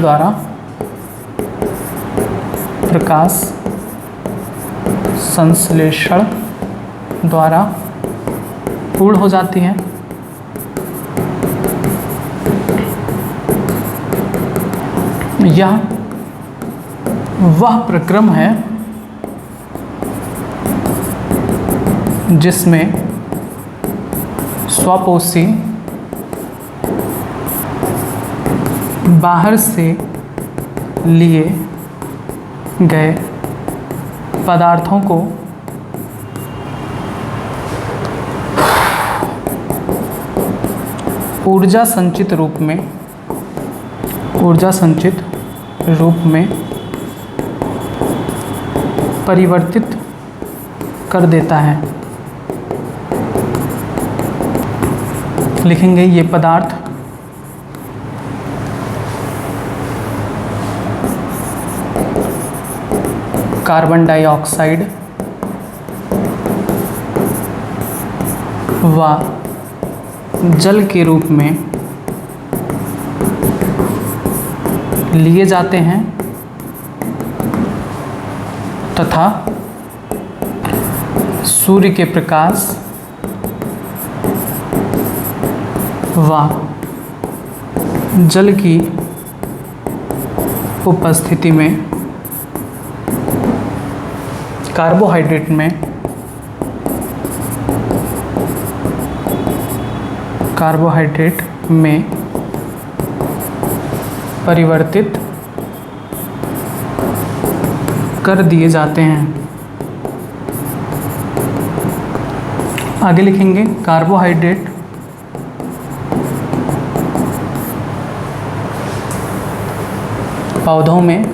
S1: द्वारा पूर्ण हो जाती है। यह वह प्रक्रम है जिसमें स्वपोषी बाहर से लिए गए पदार्थों को ऊर्जा संचित रूप में परिवर्तित कर देता है। लिखेंगे ये पदार्थ कार्बन डाइऑक्साइड व जल के रूप में लिए जाते हैं तथा सूर्य के प्रकाश व जल की उपस्थिति में कार्बोहाइड्रेट में परिवर्तित कर दिए जाते हैं। आगे लिखेंगे कार्बोहाइड्रेट पौधों में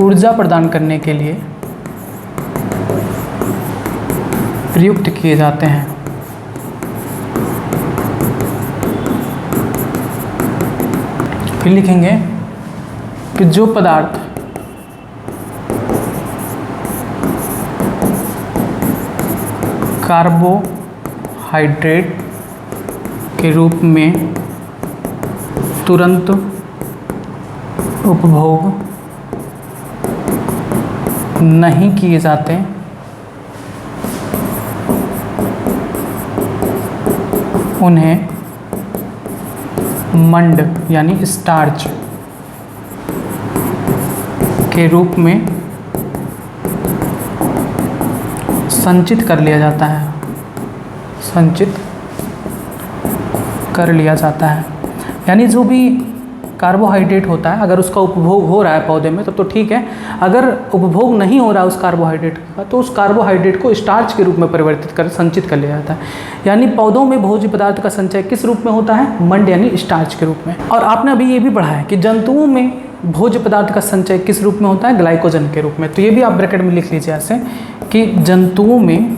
S1: ऊर्जा प्रदान करने के लिए प्रयुक्त किए जाते हैं। फिर लिखेंगे कि जो पदार्थ कार्बोहाइड्रेट के रूप में तुरंत उपभोग नहीं किए जाते, उन्हें मंड यानी स्टार्च के रूप में संचित कर लिया जाता है, संचित कर लिया जाता है। यानी जो भी कार्बोहाइड्रेट होता है, अगर उसका उपभोग हो रहा है पौधे में तो ठीक है, अगर उपभोग नहीं हो रहा है उस कार्बोहाइड्रेट का, तो उस कार्बोहाइड्रेट को स्टार्च के रूप में परिवर्तित कर संचित कर लिया जाता है। यानी पौधों में भोज्य पदार्थ का संचय किस रूप में होता है? मंड यानी स्टार्च के रूप में। और आपने अभी ये भी पढ़ा है कि जंतुओं में भोज्य पदार्थ का संचय किस रूप में होता है? ग्लाइकोजन के रूप में। तो ये भी आप ब्रैकेट में लिख लीजिए ऐसे कि जंतुओं में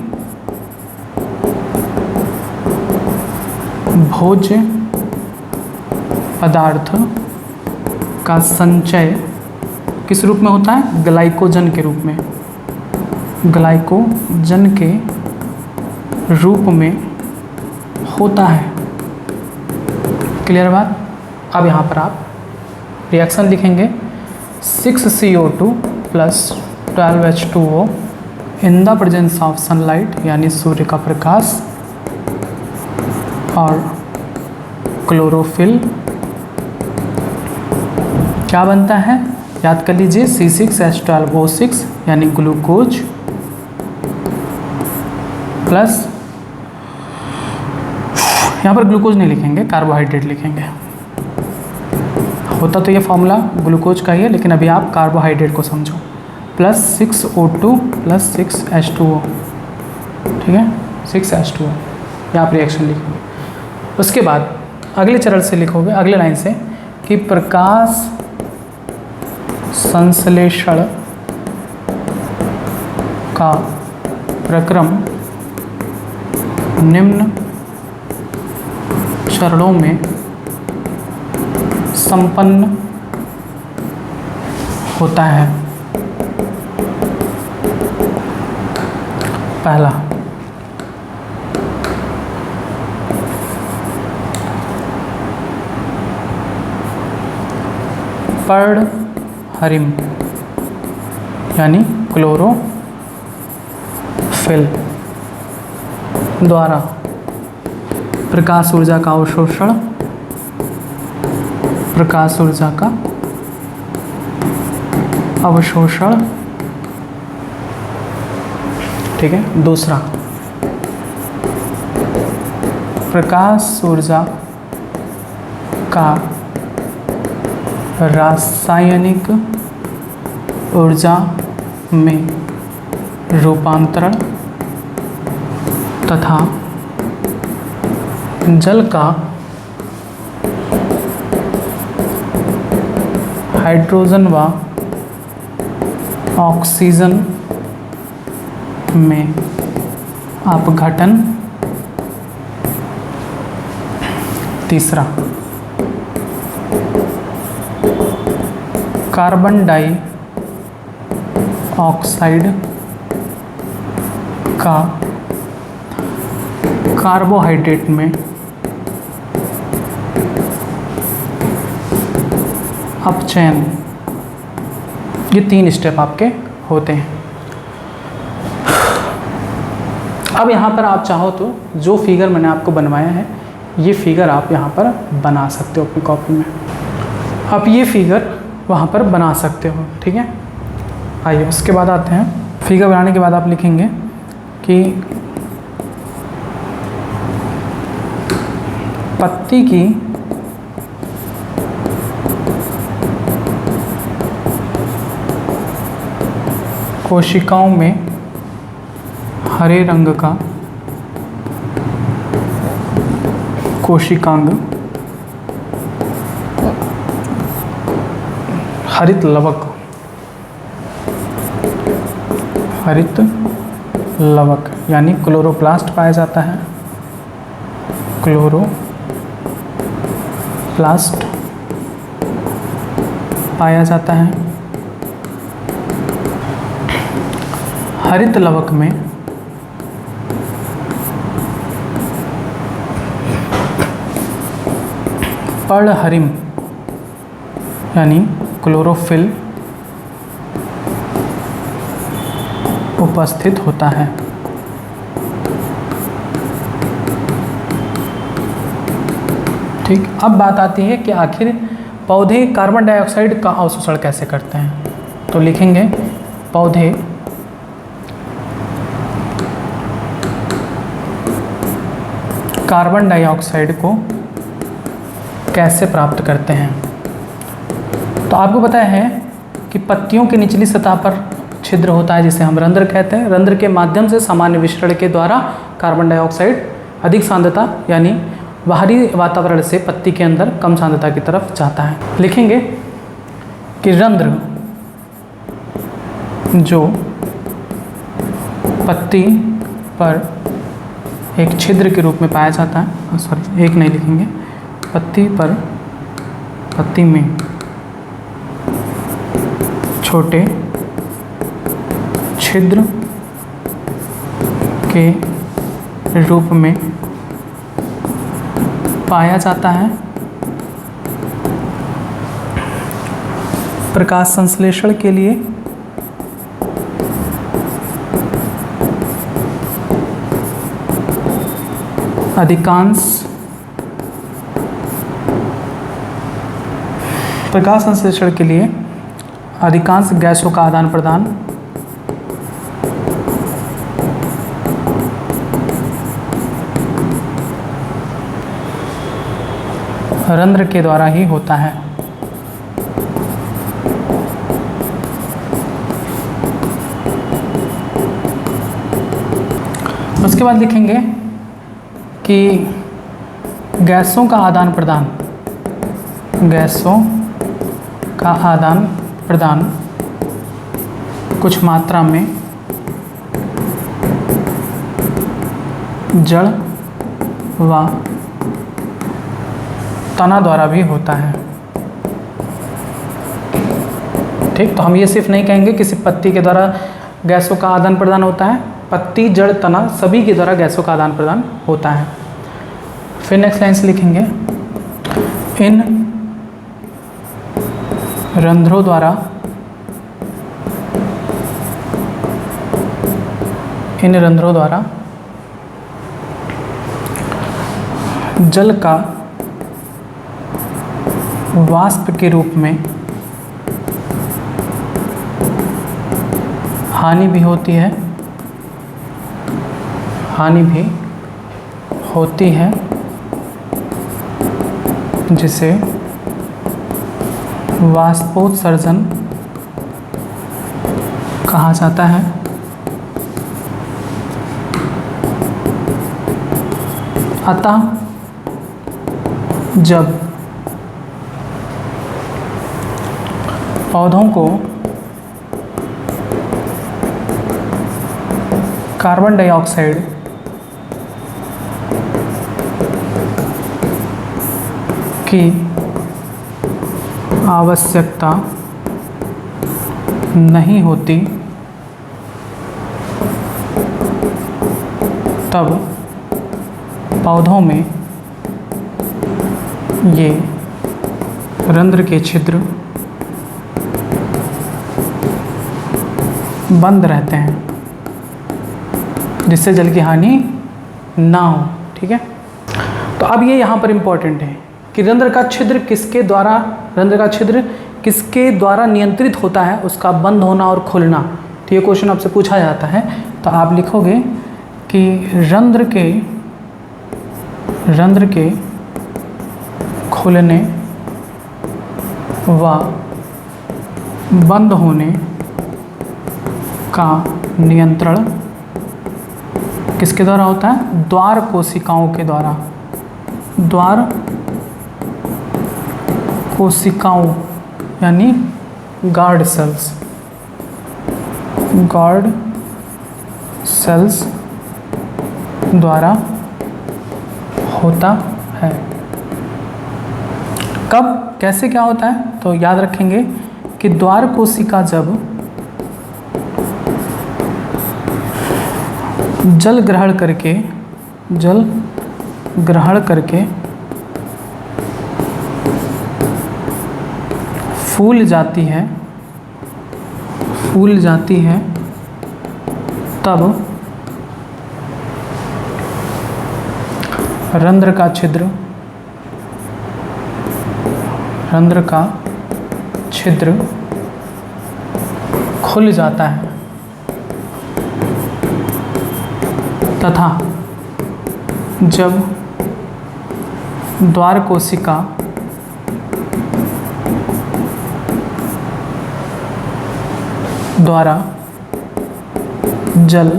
S1: भोज्य पदार्थ का संचय किस रूप में होता है? ग्लाइकोजन के रूप में, ग्लाइकोजन के रूप में होता है। क्लियर बात? अब यहाँ पर आप रिएक्शन लिखेंगे 6CO2 plus 12H2O in the presence of sunlight, यानी सूर्य का प्रकाश, और क्लोरोफिल क्या बनता है? याद कर लीजिए C6H12O6 यानी ग्लूकोज, प्लस यहाँ पर ग्लूकोज नहीं लिखेंगे, कार्बोहाइड्रेट लिखेंगे। होता तो ये फॉर्मूला ग्लूकोज का ही है, लेकिन अभी आप कार्बोहाइड्रेट को समझो। प्लस 6O2 प्लस 6H2O, ठीक है, 6H2O। ये आप रिएक्शन लिखेंगे। उसके बाद अगले चरण से लिखोगे, अगले लाइन से, कि प्रकाश संश्लेषण का प्रक्रम निम्न चरणों में संपन्न होता है। पहला, पर्णहरिम यानी क्लोरोफिल द्वारा प्रकाश ऊर्जा का अवशोषण, प्रकाश ऊर्जा का अवशोषण, ठीक है। दूसरा, प्रकाश ऊर्जा का रासायनिक ऊर्जा में रूपांतरण तथा जल का हाइड्रोजन व ऑक्सीजन में अपघटन। तीसरा, कार्बन डाइऑक्साइड का कार्बोहाइड्रेट में अपचयन। ये 3 स्टेप आपके होते हैं। अब यहाँ पर आप चाहो तो जो फिगर मैंने आपको बनवाया है, ये फिगर आप यहाँ पर बना सकते हो अपनी कॉपी में। आप ये फिगर वहाँ पर बना सकते हो, ठीक है। आइए उसके बाद आते हैं। फिगर बनाने के बाद आप लिखेंगे कि पत्ती की कोशिकाओं में हरे रंग का कोशिकांग हरित लवक, हरित लवक यानी क्लोरोप्लास्ट पाया जाता है। क्लोरोप्लास्ट पाया जाता है। हरित लवक में पर्णहरिम यानी क्लोरोफिल उपस्थित होता है। ठीक, अब बात आती है कि आखिर पौधे कार्बन डाइऑक्साइड का अवशोषण कैसे करते हैं। तो लिखेंगे पौधे कार्बन डाइऑक्साइड को कैसे प्राप्त करते हैं। तो आपको पता है कि पत्तियों की निचली सतह पर छिद्र होता है जिसे हम रंध्र कहते हैं। रंध्र के माध्यम से सामान्य विसरण के द्वारा कार्बन डाइऑक्साइड अधिक सांद्रता यानी बाहरी वातावरण से पत्ती के अंदर कम सांद्रता की तरफ जाता है। लिखेंगे कि रंध्र जो पत्ती पर एक छिद्र के रूप में पाया जाता है, सॉरी एक नहीं लिखेंगे, पत्ती में छोटे छिद्र के रूप में पाया जाता है। प्रकाश संश्लेषण के लिए अधिकांश गैसों का आदान प्रदान रंध्र के द्वारा ही होता है। उसके बाद लिखेंगे कि गैसों का आदान प्रदान कुछ मात्रा में जड़ व तना द्वारा भी होता है। ठीक, तो हम ये सिर्फ नहीं कहेंगे किसी पत्ती के द्वारा गैसों का आदान प्रदान होता है, पत्ती जड़ तना सभी के द्वारा गैसों का आदान प्रदान होता है। फिर नेक्स्ट लाइन से लिखेंगे इन रंध्रों द्वारा जल का वाष्प के रूप में हानि भी होती है जिसे वाष्पोत्सर्जन कहा जाता है। अतः जब पौधों को कार्बन डाइऑक्साइड की आवश्यकता नहीं होती तब पौधों में ये रंध्र के छिद्र बंद रहते हैं जिससे जल की हानि ना हो। ठीक है, तो अब ये यहाँ पर इम्पोर्टेंट है कि रंध्र का छिद्र किसके द्वारा नियंत्रित होता है, उसका बंद होना और खुलना। तो ये क्वेश्चन आपसे पूछा जाता है, तो आप लिखोगे कि रंध्र के खुलने व बंद होने का नियंत्रण किसके द्वारा होता है? द्वार कोशिकाओं के द्वारा। द्वार कोशिकाओं यानी गार्ड सेल्स द्वारा होता है। कब कैसे क्या होता है? तो याद रखेंगे कि द्वार कोशिका जब जल ग्रहण करके फूल जाती है तब रंध्र का छिद्र खुल जाता है तथा जब द्वार कोशिका द्वारा जल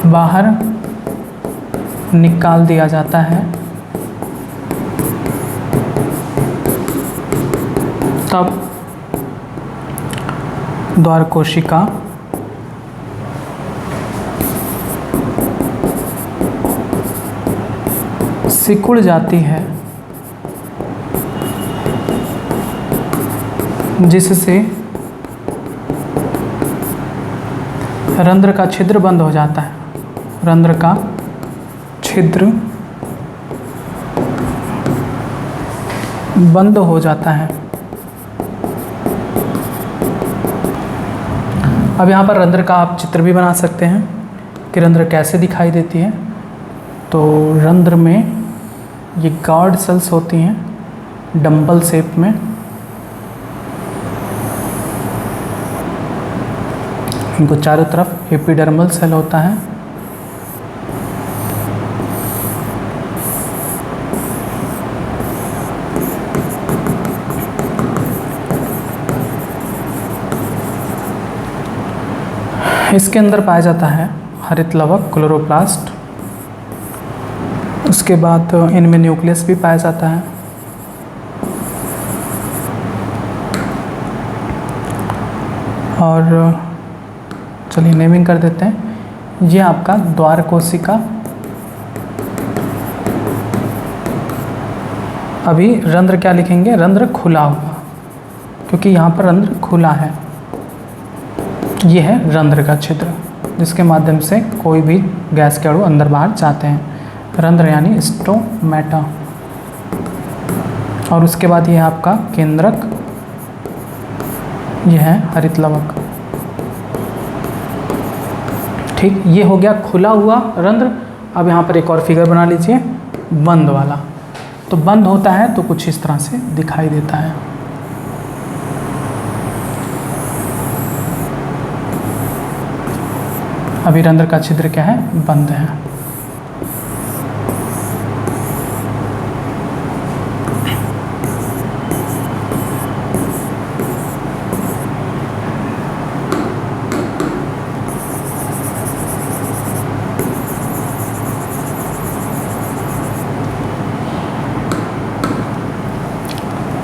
S1: बाहर निकाल दिया जाता है तब द्वार कोशिका सिकुड़ जाती है, जिससे रंध्र का छिद्र बंद हो जाता है। रंध्र का छिद्र बंद हो जाता है। अब यहाँ पर रंध्र का आप चित्र भी बना सकते हैं कि रंध्र कैसे दिखाई देती है। तो रंध्र में ये गार्ड सेल्स होती हैं डंबल शेप में। इनको चारों तरफ एपिडर्मल सेल होता है। इसके अंदर पाया जाता है हरित लवक क्लोरोप्लास्ट। उसके बाद इनमें न्यूक्लियस भी पाया जाता है। और चलिए नेमिंग कर देते हैं। ये आपका द्वार कोशिका। अभी रंध्र क्या लिखेंगे? रंध्र खुला हुआ, क्योंकि यहाँ पर रंध्र खुला है। ये है रंध्र का छिद्र, जिसके माध्यम से कोई भी गैस के अणु अंदर बाहर जाते हैं। रंध्र यानी स्टोमेटा। और उसके बाद ये आपका केंद्रक, यह है हरित लवक। ठीक, ये हो गया खुला हुआ रंध्र। अब यहाँ पर एक और फिगर बना लीजिए, बंद वाला। तो बंद होता है तो कुछ इस तरह से दिखाई देता है। अभी रंध्र का छिद्र क्या है? बंद है।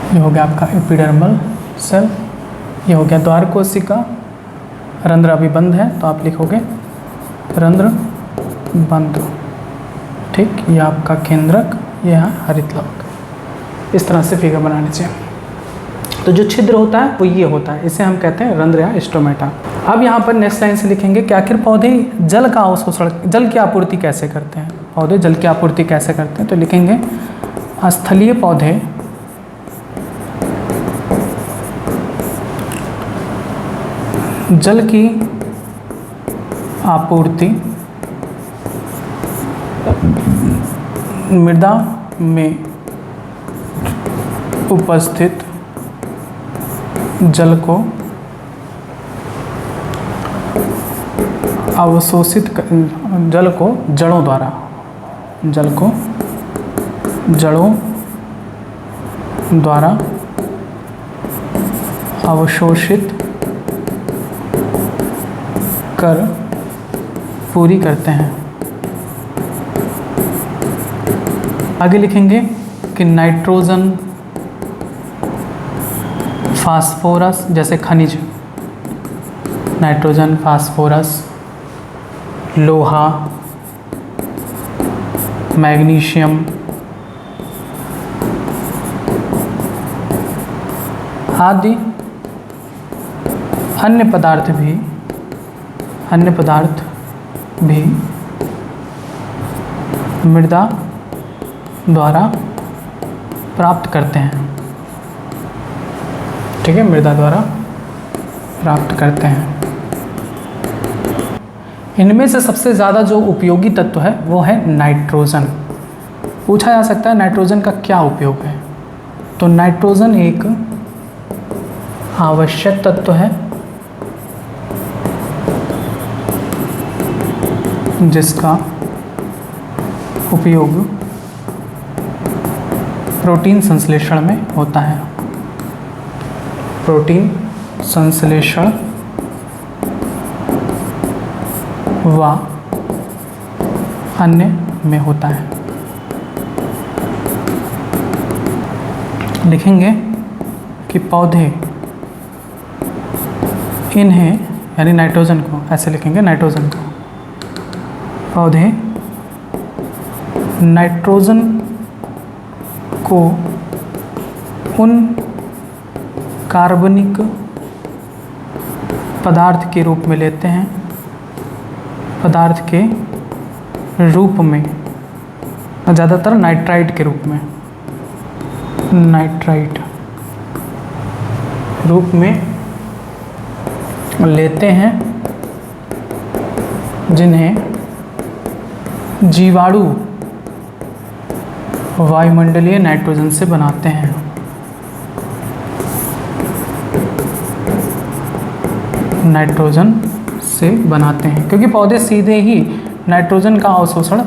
S1: ये हो गया आपका एपिडर्मल सेल। ये हो गया द्वार कोशिका। रंध्र अभी बंद है तो आप लिखोगे रंध्र बंद। ठीक, ये आपका केंद्रक, ये है हरित लवक। इस तरह से फिगर बना लीजिए। तो जो छिद्र होता है वो ये होता है, इसे हम कहते हैं रंध्र या स्टोमेटा। अब यहाँ पर नेक्स्ट लाइन से लिखेंगे कि आखिर पौधे जल का अवशोषण, जल की आपूर्ति कैसे करते हैं। पौधे जल की आपूर्ति कैसे करते हैं? तो लिखेंगे स्थलीय पौधे जल की आपूर्ति मृदा में उपस्थित जल को अवशोषित, जल को जड़ों द्वारा, जल को जड़ों द्वारा अवशोषित कर पूरी करते हैं। आगे लिखेंगे कि नाइट्रोजन, फास्फोरस जैसे खनिज, नाइट्रोजन, फास्फोरस, लोहा, मैग्नीशियम आदि अन्य पदार्थ भी मृदा द्वारा प्राप्त करते हैं। ठीक है, मृदा द्वारा प्राप्त करते हैं। इनमें से सबसे ज़्यादा जो उपयोगी तत्व है वो है नाइट्रोजन। पूछा जा सकता है नाइट्रोजन का क्या उपयोग है। तो नाइट्रोजन एक आवश्यक तत्व है जिसका उपयोग प्रोटीन संश्लेषण में होता है। प्रोटीन संश्लेषण व अन्य में होता है। लिखेंगे कि पौधे इन्हें, यानी नाइट्रोजन को, ऐसे लिखेंगे नाइट्रोजन को, पौधे नाइट्रोजन को उन कार्बनिक पदार्थ के रूप में लेते हैं, पदार्थ के रूप में, ज़्यादातर नाइट्राइट के रूप में, नाइट्राइट रूप में लेते हैं, जिन्हें जीवाणु वायुमंडलीय नाइट्रोजन से बनाते हैं। नाइट्रोजन से बनाते हैं, क्योंकि पौधे सीधे ही नाइट्रोजन का अवशोषण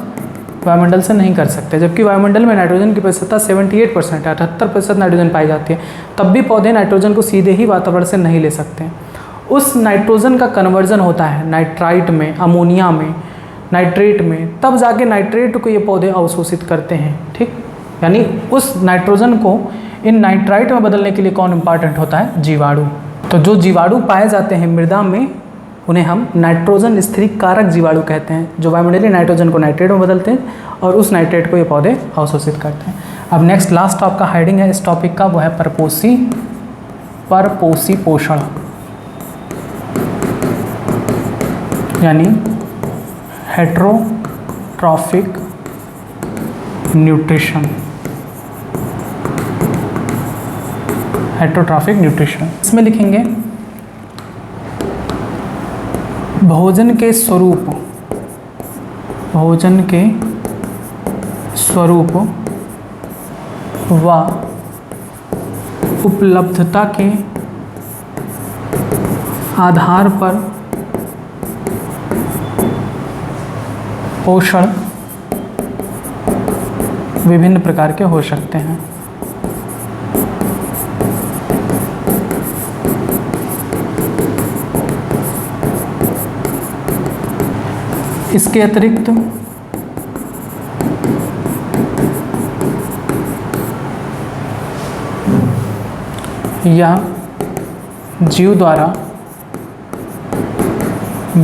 S1: वायुमंडल से नहीं कर सकते, जबकि वायुमंडल में नाइट्रोजन की प्रतिशतता 78% है, 78% नाइट्रोजन पाई जाती है, तब भी पौधे नाइट्रोजन को सीधे ही वातावरण से नहीं ले सकते। उस नाइट्रोजन का कन्वर्जन होता है नाइट्राइट में, अमोनिया में, नाइट्रेट में, तब जाके नाइट्रेट को ये पौधे अवशोषित करते हैं। ठीक, यानी उस नाइट्रोजन को इन नाइट्राइट में बदलने के लिए कौन इंपॉर्टेंट होता है? जीवाणु। तो जो जीवाणु पाए जाते हैं मृदा में, उन्हें हम नाइट्रोजन स्थिरीकारक जीवाणु कहते हैं, जो वायुमंडलीय नाइट्रोजन को नाइट्रेट में बदलते हैं और उस नाइट्रेट को ये पौधे अवशोषित करते हैं। अब नेक्स्ट लास्ट आपका हेडिंग है इस टॉपिक का, वो है परपोषी पोषण, यानी हेटेरोट्रॉफिक न्यूट्रिशन। हेटेरोट्रॉफिक न्यूट्रिशन, इसमें लिखेंगे भोजन के स्वरूप, भोजन के स्वरूप व उपलब्धता के आधार पर पोषण विभिन्न प्रकार के हो सकते हैं। इसके अतिरिक्त या जीव द्वारा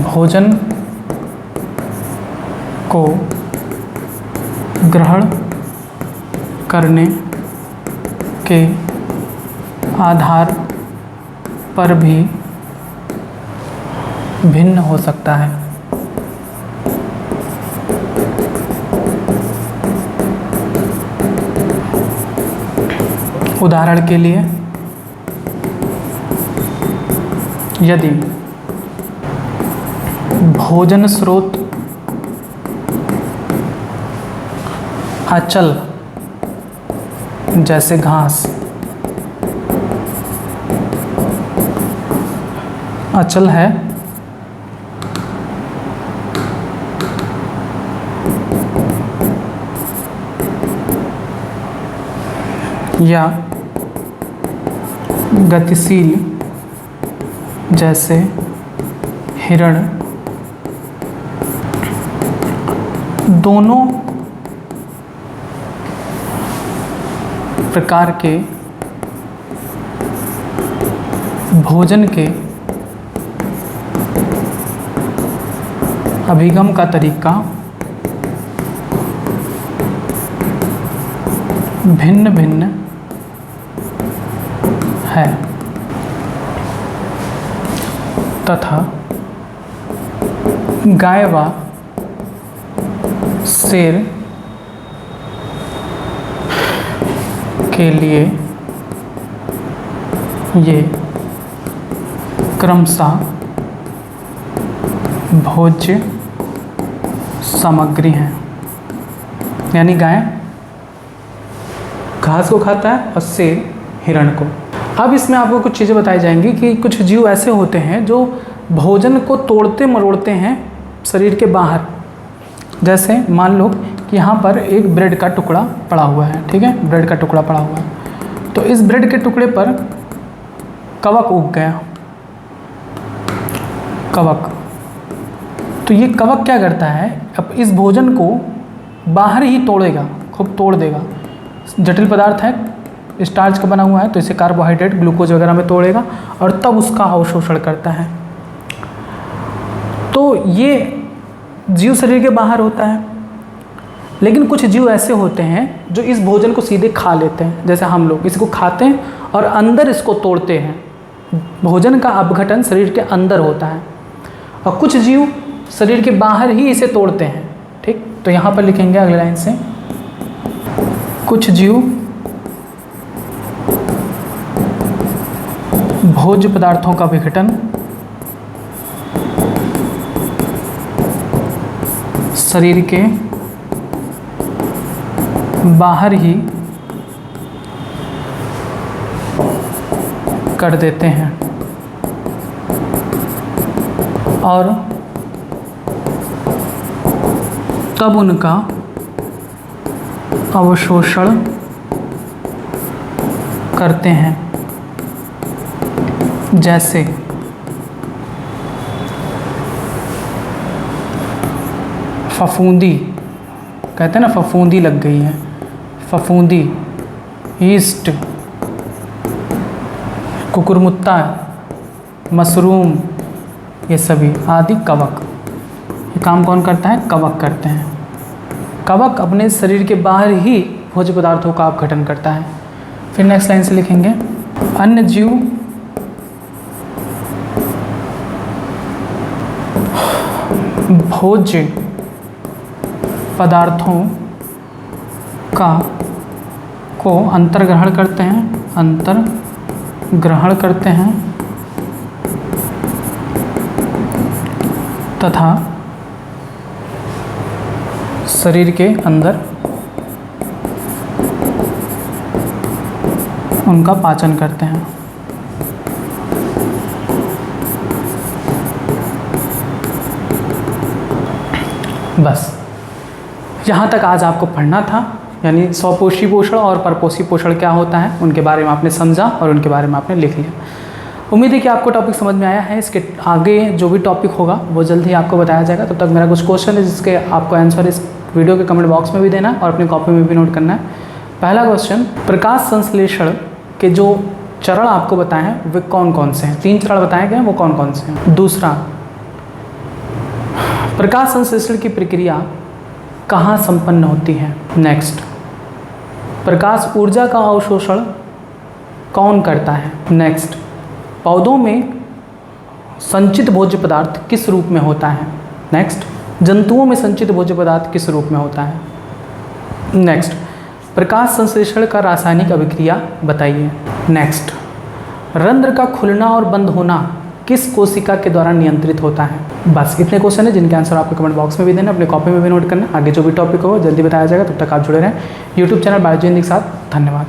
S1: भोजन को ग्रहण करने के आधार पर भी भिन्न हो सकता है। उदाहरण के लिए, यदि भोजन स्रोत अचल जैसे घास अचल है, या गतिशील जैसे हिरण, दोनों प्रकार के भोजन के अभिगम का तरीका भिन्न भिन्न है, तथा गाय व शेर के लिए ये क्रमशः भोज्य सामग्री हैं। यानी गाय घास को खाता है और शेर हिरण को। अब इसमें आपको कुछ चीज़ें बताई जाएंगी कि कुछ जीव ऐसे होते हैं जो भोजन को तोड़ते मरोड़ते हैं शरीर के बाहर। जैसे मान लो कि यहाँ पर एक ब्रेड का टुकड़ा पड़ा हुआ है, ठीक है, ब्रेड का टुकड़ा पड़ा हुआ है, तो इस ब्रेड के टुकड़े पर कवक उग गया, कवक। तो ये कवक क्या करता है, अब इस भोजन को बाहर ही तोड़ेगा, खूब तोड़ देगा। जटिल पदार्थ है, स्टार्च का बना हुआ है, तो इसे कार्बोहाइड्रेट ग्लूकोज वगैरह में तोड़ेगा और तब उसका अवशोषण करता है। तो ये जीव शरीर के बाहर होता है। लेकिन कुछ जीव ऐसे होते हैं जो इस भोजन को सीधे खा लेते हैं, जैसे हम लोग इसको खाते हैं और अंदर इसको तोड़ते हैं। भोजन का अपघटन शरीर के अंदर होता है, और कुछ जीव शरीर के बाहर ही इसे तोड़ते हैं, ठीक। तो यहाँ पर लिखेंगे अगले लाइन से, कुछ जीव भोज्य पदार्थों का विघटन शरीर के बाहर ही कर देते हैं और तब उनका अवशोषण करते हैं। जैसे फफूंदी, कहते हैं ना फफूंदी लग गई है, फफूंदी, ईस्ट, कुकुरमुत्ता, मशरूम, ये सभी आदि कवक। ये काम कौन करता है, कवक करते हैं। कवक अपने शरीर के बाहर ही भोज्य पदार्थों का अपघटन करता है। फिर नेक्स्ट लाइन से लिखेंगे, अन्य जीव भोज्य पदार्थों का को अंतर्ग्रहण करते हैं, अंतर्ग्रहण करते हैं तथा शरीर के अंदर उनका पाचन करते हैं। बस यहाँ तक आज आपको पढ़ना था, यानी स्वपोषी पोषण और परपोषी पोषण क्या होता है उनके बारे में आपने समझा और उनके बारे में आपने लिख लिया। उम्मीद है कि आपको टॉपिक समझ में आया है। इसके आगे जो भी टॉपिक होगा वो जल्द ही आपको बताया जाएगा। तब तक मेरा कुछ क्वेश्चन है जिसके आपको आंसर इस वीडियो के कमेंट बॉक्स में भी देना है और अपनी कॉपी में भी नोट करना है। पहला क्वेश्चन, प्रकाश संश्लेषण के जो चरण आपको बताए हैं वे कौन कौन से हैं, 3 चरण बताए गए हैं, वो कौन कौन से हैं। दूसरा, प्रकाश संश्लेषण की प्रक्रिया कहाँ संपन्न होती है। नेक्स्ट, प्रकाश ऊर्जा का अवशोषण कौन करता है। नेक्स्ट, पौधों में संचित भोज्य पदार्थ किस रूप में होता है। नेक्स्ट, जंतुओं में संचित भोज्य पदार्थ किस रूप में होता है। नेक्स्ट, प्रकाश संश्लेषण का रासायनिक अभिक्रिया बताइए। नेक्स्ट, रंध्र का खुलना और बंद होना किस कोशिका के द्वारा नियंत्रित होता है। बस इतने क्वेश्चन हैं जिनके आंसर आपको कमेंट बॉक्स में भी देना, अपने कॉपी में भी नोट करना। आगे जो भी टॉपिक हो जल्दी बताया जाएगा, तब तक आप जुड़े रहें यूट्यूब चैनल बायोलॉजी हिंदी के साथ। धन्यवाद।